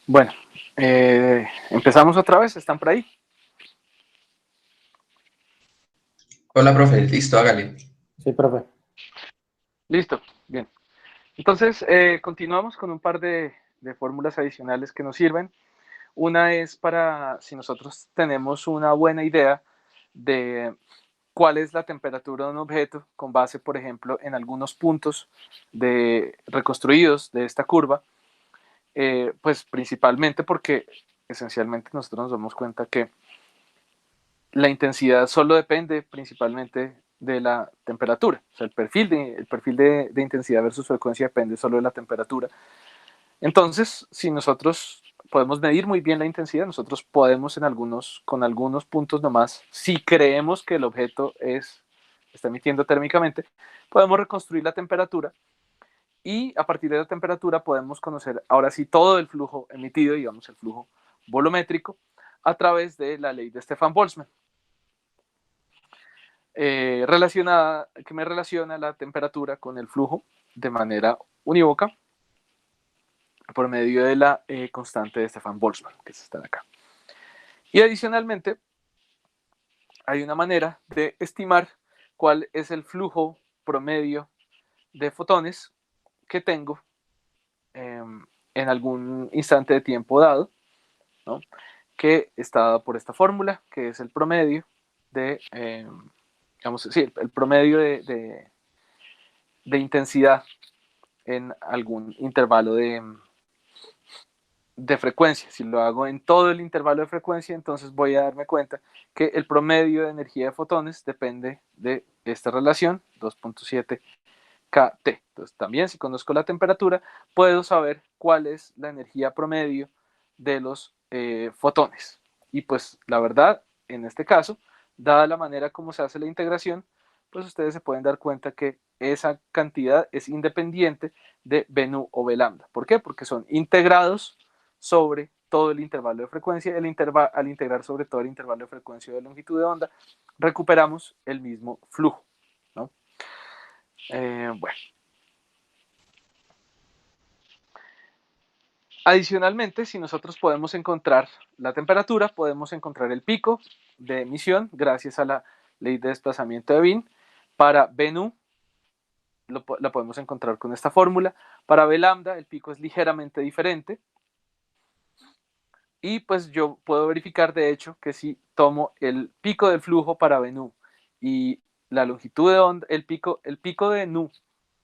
Bueno, empezamos otra vez, ¿están por ahí? Hola, profe, listo, hágale. Sí, profe. Listo, bien. Entonces, continuamos con un par de fórmulas adicionales que nos sirven. Una es para si nosotros tenemos una buena idea de cuál es la temperatura de un objeto con base, por ejemplo, en algunos puntos reconstruidos de esta curva, pues principalmente porque esencialmente nosotros nos damos cuenta que la intensidad solo depende principalmente de la temperatura. O sea, el perfil de intensidad versus frecuencia depende solo de la temperatura. Entonces, si nosotros podemos medir muy bien la intensidad, nosotros podemos con algunos puntos nomás, si creemos que el objeto está emitiendo térmicamente, podemos reconstruir la temperatura y a partir de la temperatura podemos conocer ahora sí todo el flujo emitido, digamos el flujo volumétrico, a través de la ley de Stefan-Boltzmann. Que me relaciona la temperatura con el flujo de manera unívoca por medio de la constante de Stefan-Boltzmann, que está acá. Y adicionalmente, hay una manera de estimar cuál es el flujo promedio de fotones que tengo en algún instante de tiempo dado, ¿no? Que está dado por esta fórmula, que es el promedio digamos, sí, el promedio de intensidad en algún intervalo de frecuencia. Si lo hago en todo el intervalo de frecuencia, entonces voy a darme cuenta que el promedio de energía de fotones depende de esta relación, 2.7 kT. Entonces, también si conozco la temperatura, puedo saber cuál es la energía promedio de los fotones. Y pues la verdad, en este caso, dada la manera como se hace la integración, pues ustedes se pueden dar cuenta que esa cantidad es independiente de B nu o B lambda. ¿Por qué? Porque son integrados sobre todo el intervalo de frecuencia. Al integrar sobre todo el intervalo de frecuencia de longitud de onda, recuperamos el mismo flujo, ¿no? Bueno. Adicionalmente, si nosotros podemos encontrar la temperatura, podemos encontrar el pico de emisión gracias a la ley de desplazamiento de Wien. Para B nu la podemos encontrar con esta fórmula. Para B lambda el pico es ligeramente diferente. Y pues yo puedo verificar de hecho que si tomo el pico del flujo para B nu y la longitud de onda, el pico de nu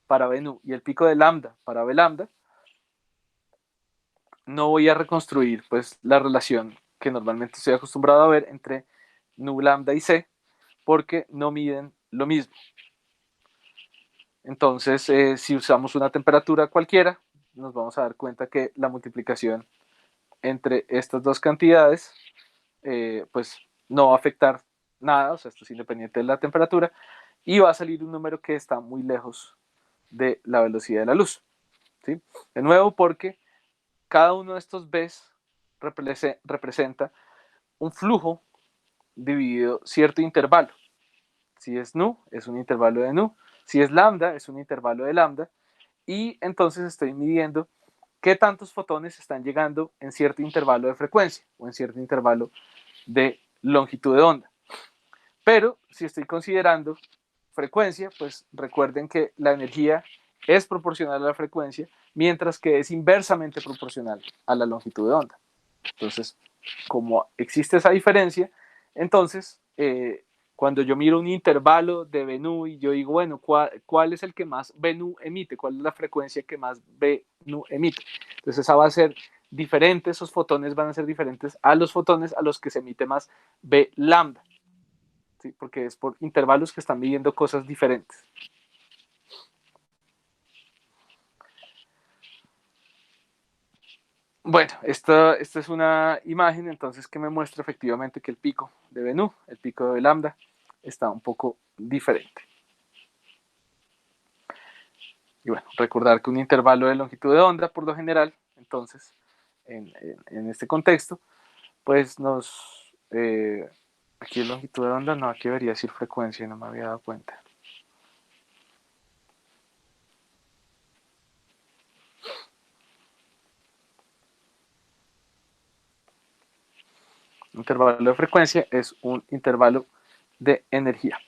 para B nu y el pico de lambda para B lambda, no voy a reconstruir pues la relación que normalmente estoy acostumbrado a ver entre nu, lambda y c, porque no miden lo mismo. Entonces, si usamos una temperatura cualquiera, nos vamos a dar cuenta que la multiplicación entre estas dos cantidades, pues no va a afectar nada, o sea, esto es independiente de la temperatura, y va a salir un número que está muy lejos de la velocidad de la luz, ¿sí? De nuevo, porque cada uno de estos B's representa un flujo dividido cierto intervalo. Si es nu, es un intervalo de nu. Si es lambda, es un intervalo de lambda. Y entonces estoy midiendo qué tantos fotones están llegando en cierto intervalo de frecuencia o en cierto intervalo de longitud de onda. Pero si estoy considerando frecuencia, pues recuerden que la energía es proporcional a la frecuencia, mientras que es inversamente proporcional a la longitud de onda. Entonces, como existe esa diferencia, entonces, cuando yo miro un intervalo de B nu y yo digo, bueno, ¿cuál es el que más B nu emite? ¿Cuál es la frecuencia que más B nu emite? Entonces, esa va a ser diferente, esos fotones van a ser diferentes a los fotones a los que se emite más B lambda, ¿sí? Porque es por intervalos que están midiendo cosas diferentes. Bueno, esta es una imagen entonces que me muestra efectivamente que el pico de B nu, el pico de lambda, está un poco diferente. Y bueno, recordar que un intervalo de longitud de onda, por lo general, entonces, en este contexto, pues aquí es longitud de onda, no, aquí debería decir frecuencia, no me había dado cuenta. Intervalo de frecuencia es un intervalo de energía.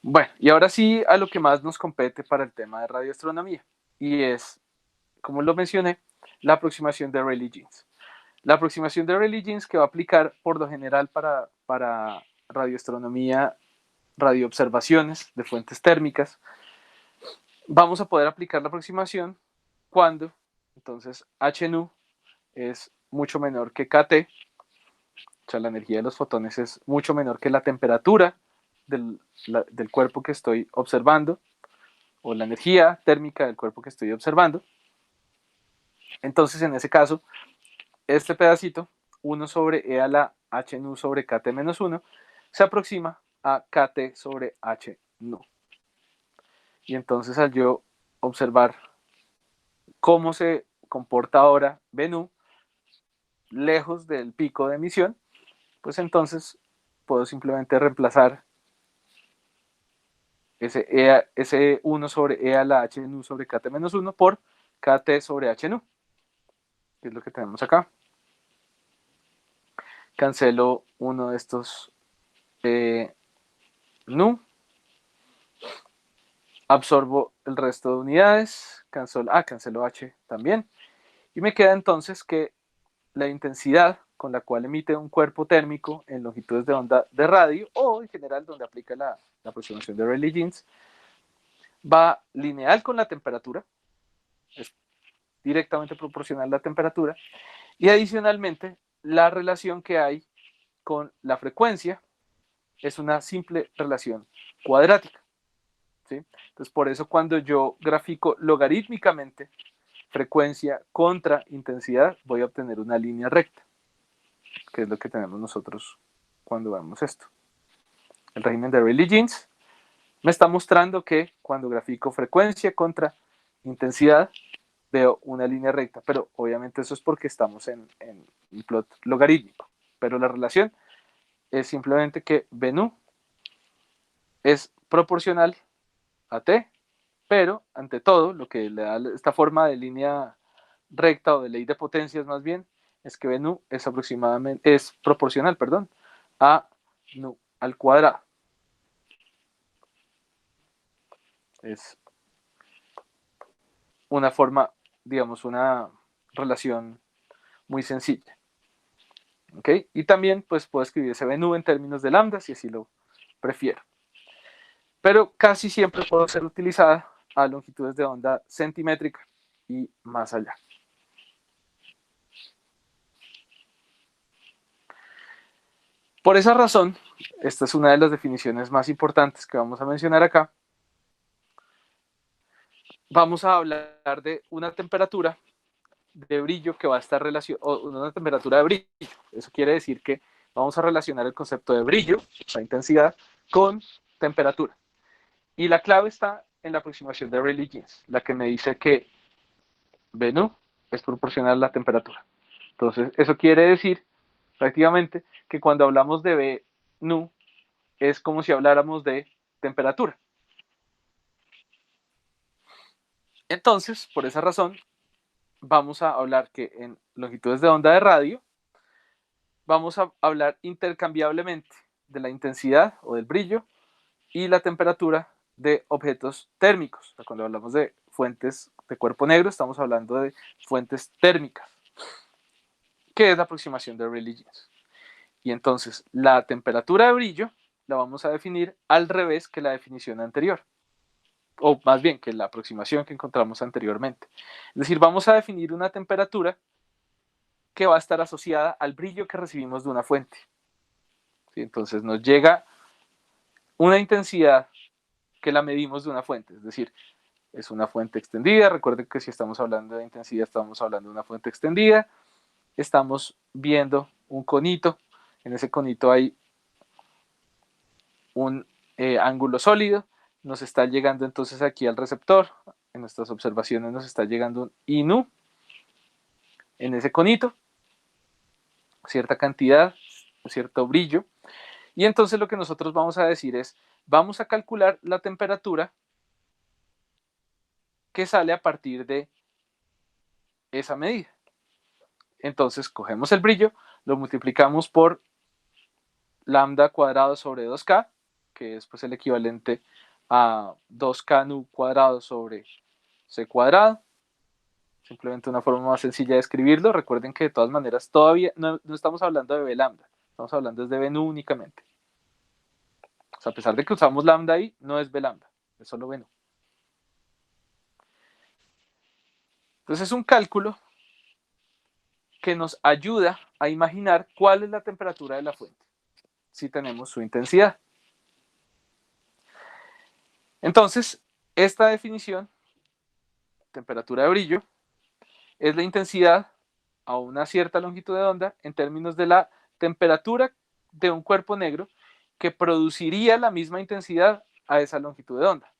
Bueno, y ahora sí a lo que más nos compete para el tema de radioastronomía, y es, como lo mencioné, la aproximación de Rayleigh-Jeans. La aproximación de Rayleigh-Jeans que va a aplicar por lo general para radioastronomía, radioobservaciones de fuentes térmicas. Vamos a poder aplicar la aproximación cuando, entonces, HNU es mucho menor que KT, o sea, la energía de los fotones es mucho menor que la temperatura del cuerpo que estoy observando, o la energía térmica del cuerpo que estoy observando. Entonces, en ese caso, este pedacito, 1 sobre E a la H nu sobre KT menos 1, se aproxima a KT sobre H nu. Y entonces, al yo observar cómo se comporta ahora B nu, lejos del pico de emisión, pues entonces puedo simplemente reemplazar ese 1 sobre E a la H nu sobre KT menos 1 por KT sobre H nu, que es lo que tenemos acá. Cancelo uno de estos nu, absorbo el resto de unidades, cancelo H también, y me queda entonces que la intensidad con la cual emite un cuerpo térmico en longitudes de onda de radio, o en general donde aplica la aproximación de Rayleigh-Jeans, va lineal con la temperatura, es directamente proporcional a la temperatura, y adicionalmente la relación que hay con la frecuencia es una simple relación cuadrática, ¿sí? Entonces, por eso cuando yo grafico logarítmicamente frecuencia contra intensidad, voy a obtener una línea recta, que es lo que tenemos nosotros cuando vemos esto. El régimen de Rayleigh-Jeans me está mostrando que cuando grafico frecuencia contra intensidad, veo una línea recta, pero obviamente eso es porque estamos en un plot logarítmico, pero la relación es simplemente que B nu es proporcional a T, pero ante todo lo que le da esta forma de línea recta o de ley de potencias más bien es que B nu es proporcional, a nu al cuadrado. Es una forma, digamos, una relación muy sencilla. ¿Okay? Y también pues puedo escribir ese B nu en términos de lambda si así lo prefiero. Pero casi siempre puede ser utilizada a longitudes de onda centimétrica y más allá. Por esa razón, esta es una de las definiciones más importantes que vamos a mencionar acá. Vamos a hablar de una temperatura de brillo que va a estar relacionada, o una temperatura de brillo. Eso quiere decir que vamos a relacionar el concepto de brillo, la intensidad, con temperatura. Y la clave está en la aproximación de Rayleigh-Jeans, la que me dice que B nu es proporcional a la temperatura. Entonces, eso quiere decir prácticamente que cuando hablamos de B nu es como si habláramos de temperatura. Entonces, por esa razón, vamos a hablar que en longitudes de onda de radio vamos a hablar intercambiablemente de la intensidad o del brillo y la temperatura de objetos térmicos. O sea, cuando hablamos de fuentes de cuerpo negro, estamos hablando de fuentes térmicas, que es la aproximación de Rayleigh-Jeans. Y entonces, la temperatura de brillo la vamos a definir al revés que la definición anterior, o más bien que la aproximación que encontramos anteriormente. Es decir, vamos a definir una temperatura que va a estar asociada al brillo que recibimos de una fuente. ¿Sí? Entonces nos llega una intensidad que la medimos de una fuente, es decir, es una fuente extendida. Recuerden que si estamos hablando de intensidad, estamos hablando de una fuente extendida. Estamos viendo un conito. En ese conito hay un ángulo sólido. Nos está llegando entonces aquí al receptor. En nuestras observaciones nos está llegando un I nu en ese conito. Cierta cantidad, cierto brillo. Y entonces lo que nosotros vamos a decir es, vamos a calcular la temperatura que sale a partir de esa medida. Entonces cogemos el brillo, lo multiplicamos por lambda cuadrado sobre 2k, que es pues el equivalente a 2k nu cuadrado sobre c cuadrado. Simplemente una forma más sencilla de escribirlo. Recuerden que de todas maneras todavía no estamos hablando de b lambda, estamos hablando de b nu únicamente. O sea, a pesar de que usamos lambda ahí, no es b lambda, es solo b nu. Entonces es un cálculo que nos ayuda a imaginar cuál es la temperatura de la fuente, si tenemos su intensidad. Entonces, esta definición, temperatura de brillo, es la intensidad a una cierta longitud de onda en términos de la temperatura de un cuerpo negro que produciría la misma intensidad a esa longitud de onda.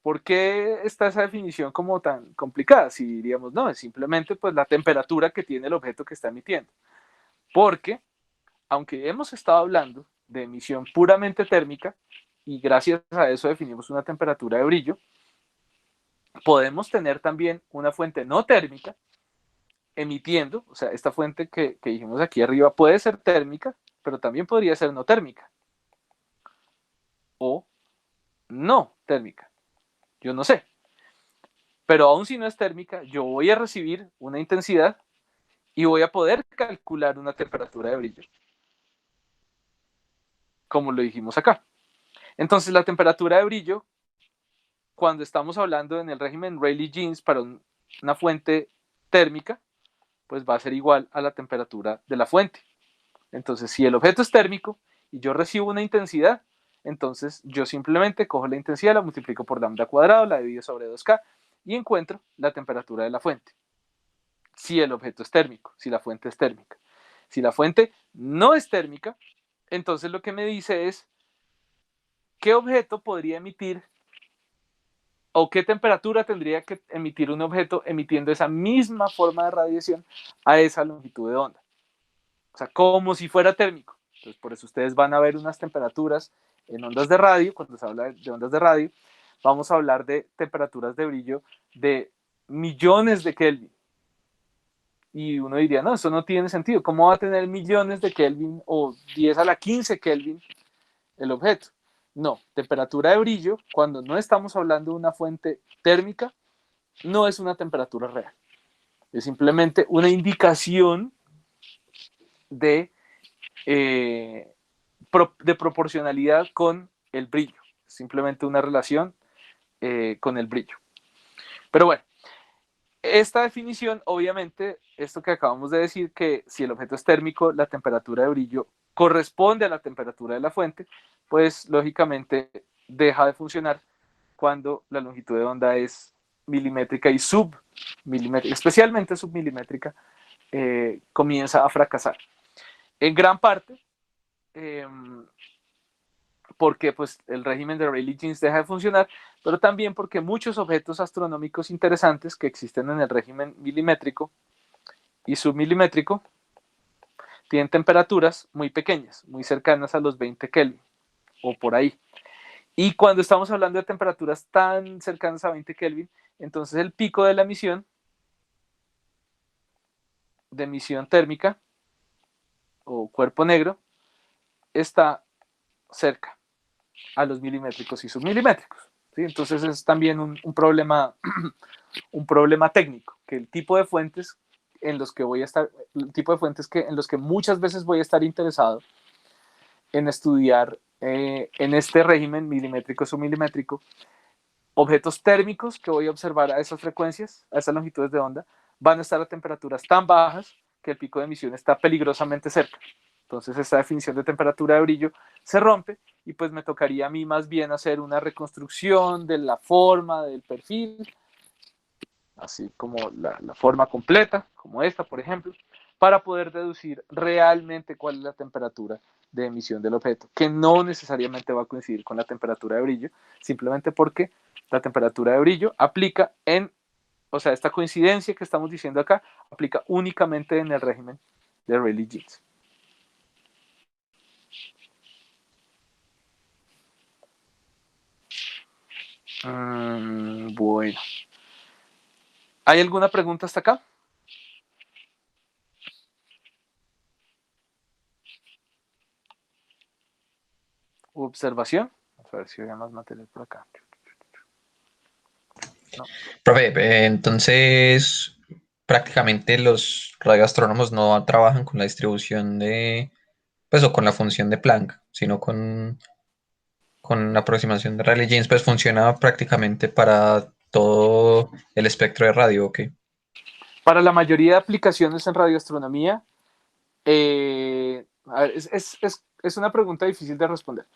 ¿Por qué está esa definición como tan complicada? Si diríamos, no, es simplemente pues la temperatura que tiene el objeto que está emitiendo. Porque, aunque hemos estado hablando de emisión puramente térmica, y gracias a eso definimos una temperatura de brillo, podemos tener también una fuente no térmica emitiendo, o sea, esta fuente que dijimos aquí arriba puede ser térmica, pero también podría ser no térmica. O no térmica. Yo no sé. Pero aún si no es térmica, yo voy a recibir una intensidad y voy a poder calcular una temperatura de brillo. Como lo dijimos acá. Entonces, la temperatura de brillo, cuando estamos hablando en el régimen Rayleigh-Jeans para una fuente térmica, pues va a ser igual a la temperatura de la fuente. Entonces, si el objeto es térmico y yo recibo una intensidad, entonces yo simplemente cojo la intensidad, la multiplico por lambda cuadrado, la divido sobre 2K y encuentro la temperatura de la fuente. Si el objeto es térmico, si la fuente es térmica. Si la fuente no es térmica, entonces lo que me dice es qué objeto podría emitir o qué temperatura tendría que emitir un objeto emitiendo esa misma forma de radiación a esa longitud de onda. O sea, como si fuera térmico. Entonces, por eso ustedes van a ver unas temperaturas en ondas de radio. Cuando se habla de ondas de radio, vamos a hablar de temperaturas de brillo de millones de Kelvin. Y uno diría, no, eso no tiene sentido. ¿Cómo va a tener millones de Kelvin o 10 a la 15 Kelvin el objeto? No, temperatura de brillo, cuando no estamos hablando de una fuente térmica, no es una temperatura real. Es simplemente una indicación de proporcionalidad con el brillo. Simplemente una relación con el brillo. Pero bueno, esta definición, obviamente, esto que acabamos de decir, que si el objeto es térmico, la temperatura de brillo corresponde a la temperatura de la fuente, pues lógicamente deja de funcionar cuando la longitud de onda es milimétrica y submilimétrica, especialmente submilimétrica, comienza a fracasar. En gran parte, porque pues, el régimen de Rayleigh-Jeans deja de funcionar, pero también porque muchos objetos astronómicos interesantes que existen en el régimen milimétrico y submilimétrico tienen temperaturas muy pequeñas, muy cercanas a los 20 Kelvin o por ahí. Y cuando estamos hablando de temperaturas tan cercanas a 20 Kelvin, entonces el pico de la emisión térmica o cuerpo negro está cerca a los milimétricos y submilimétricos. ¿Sí? Entonces es también un problema técnico, que el tipo de fuentes en los que voy a estar, el tipo de fuentes en los que muchas veces voy a estar interesado en estudiar en este régimen milimétrico submilimétrico, objetos térmicos que voy a observar a esas frecuencias, a esas longitudes de onda, van a estar a temperaturas tan bajas que el pico de emisión está peligrosamente cerca. Entonces esta definición de temperatura de brillo se rompe y pues me tocaría a mí más bien hacer una reconstrucción de la forma del perfil, así como la forma completa, como esta por ejemplo, para poder deducir realmente cuál es la temperatura de emisión del objeto, que no necesariamente va a coincidir con la temperatura de brillo, simplemente porque la temperatura de brillo aplica o sea, esta coincidencia que estamos diciendo acá, aplica únicamente en el régimen de Rayleigh-Jeans. Bueno. ¿Hay alguna pregunta hasta acá? observación. Vamos a ver si había más material por acá. No. Profe, entonces prácticamente los radioastrónomos no trabajan con la distribución de, pues, o con la función de Planck, sino con la aproximación de Rayleigh-Jeans, pues funciona prácticamente para todo el espectro de radio, ¿ok? Para la mayoría de aplicaciones en radioastronomía, a ver, es una pregunta difícil de responder.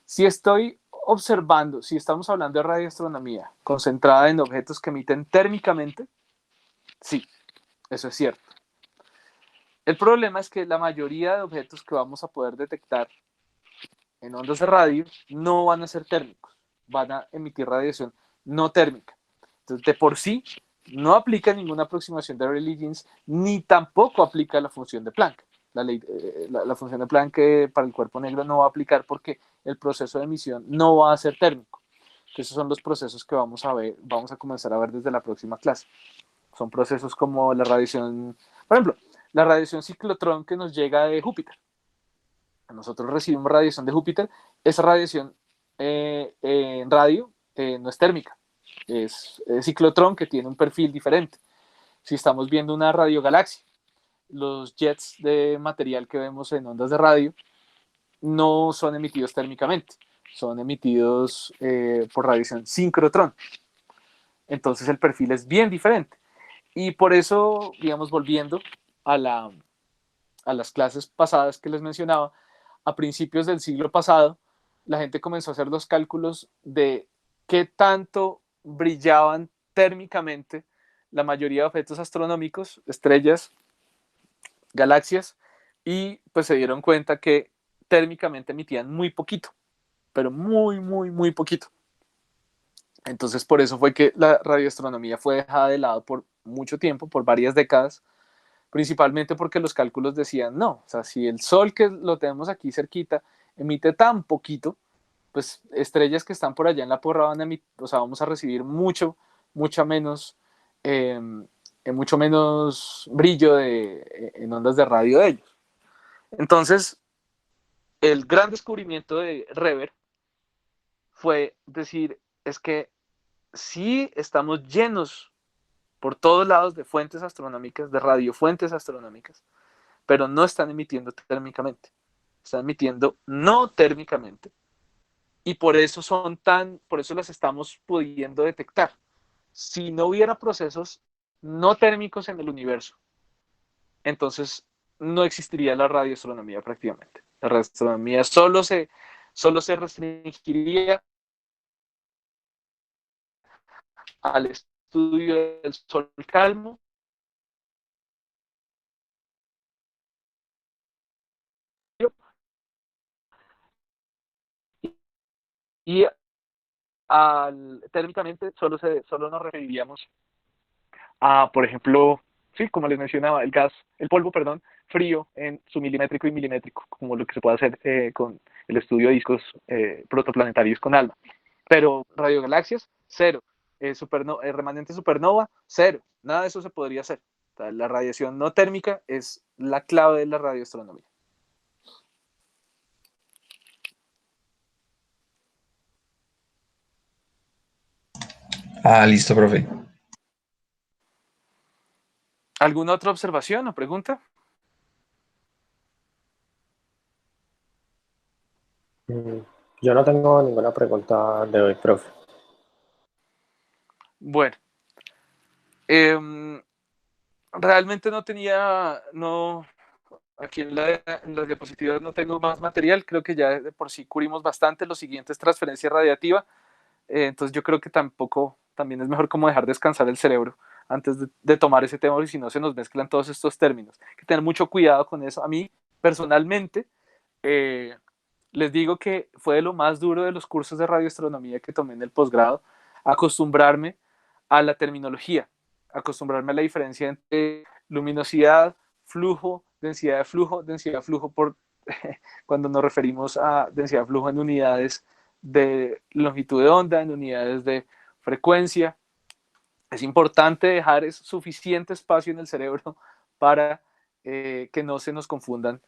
Si estoy observando, si estamos hablando de radioastronomía concentrada en objetos que emiten térmicamente, sí, eso es cierto. El problema es que la mayoría de objetos que vamos a poder detectar en ondas de radio no van a ser térmicos, van a emitir radiación no térmica. Entonces, de por sí, no aplica ninguna aproximación de Rayleigh-Jeans, ni tampoco aplica la función de Planck. La función de Planck para el cuerpo negro no va a aplicar porque el proceso de emisión no va a ser térmico. Esos son los procesos que vamos a comenzar a ver desde la próxima clase. Son procesos como la radiación, por ejemplo, la radiación ciclotrón que nos llega de Júpiter. Nosotros recibimos radiación de Júpiter, esa radiación en radio no es térmica, es ciclotrón que tiene un perfil diferente. Si estamos viendo una radiogalaxia, los jets de material que vemos en ondas de radio no son emitidos térmicamente, son emitidos por radiación sincrotrón. Entonces el perfil es bien diferente. Y por eso, digamos, volviendo a las clases pasadas que les mencionaba, a principios del siglo pasado, la gente comenzó a hacer los cálculos de qué tanto brillaban térmicamente la mayoría de objetos astronómicos, estrellas, galaxias, y pues se dieron cuenta que térmicamente emitían muy poquito, pero muy, muy, muy poquito. Entonces por eso fue que la radioastronomía fue dejada de lado por mucho tiempo, por varias décadas, principalmente porque los cálculos decían, no, o sea, si el Sol que lo tenemos aquí cerquita emite tan poquito, pues estrellas que están por allá en la porra van a emitir, o sea, vamos a recibir mucho menos brillo en ondas de radio de ellos. Entonces, el gran descubrimiento de Reber fue decir, es que sí estamos llenos por todos lados de fuentes astronómicas, de radiofuentes astronómicas, pero no están emitiendo térmicamente, están emitiendo no térmicamente, y por eso por eso las estamos pudiendo detectar. Si no hubiera procesos no térmicos en el universo, entonces no existiría la radioastronomía prácticamente. La radioastronomía solo se restringiría al estudio del sol calmo y térmicamente solo nos referiríamos a, por ejemplo, sí, como les mencionaba, el polvo, perdón, frío en su milimétrico y milimétrico, como lo que se puede hacer con el estudio de discos protoplanetarios con ALMA. Pero radiogalaxias, cero. Remanente supernova, cero. Nada de eso se podría hacer. O sea, la radiación no térmica es la clave de la radioastronomía. Ah, listo, profe. ¿Alguna otra observación o pregunta? Yo no tengo ninguna pregunta de hoy, profe. Bueno, realmente aquí en las diapositivas no tengo más material, creo que ya de por sí cubrimos bastante. Lo siguiente es transferencia radiativa, entonces yo creo que también es mejor como dejar descansar el cerebro antes de tomar ese tema, porque si no se nos mezclan todos estos términos. Hay que tener mucho cuidado con eso. A mí, personalmente, les digo que fue de lo más duro de los cursos de radioastronomía que tomé en el posgrado, acostumbrarme a la terminología, acostumbrarme a la diferencia entre luminosidad, flujo, densidad de flujo por cuando nos referimos a densidad de flujo en unidades de longitud de onda, en unidades de frecuencia. Es importante dejar suficiente espacio en el cerebro para que no se nos confundan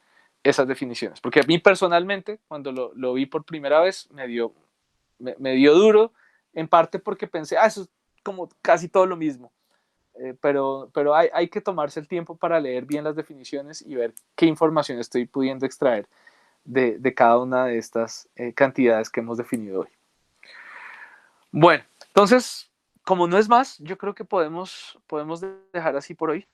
esas definiciones. Porque a mí personalmente, cuando lo vi por primera vez, me dio duro, en parte porque pensé, eso es como casi todo lo mismo. Pero hay que tomarse el tiempo para leer bien las definiciones y ver qué información estoy pudiendo extraer de cada una de estas cantidades que hemos definido hoy. Bueno, entonces, como no es más, yo creo que podemos dejar así por hoy.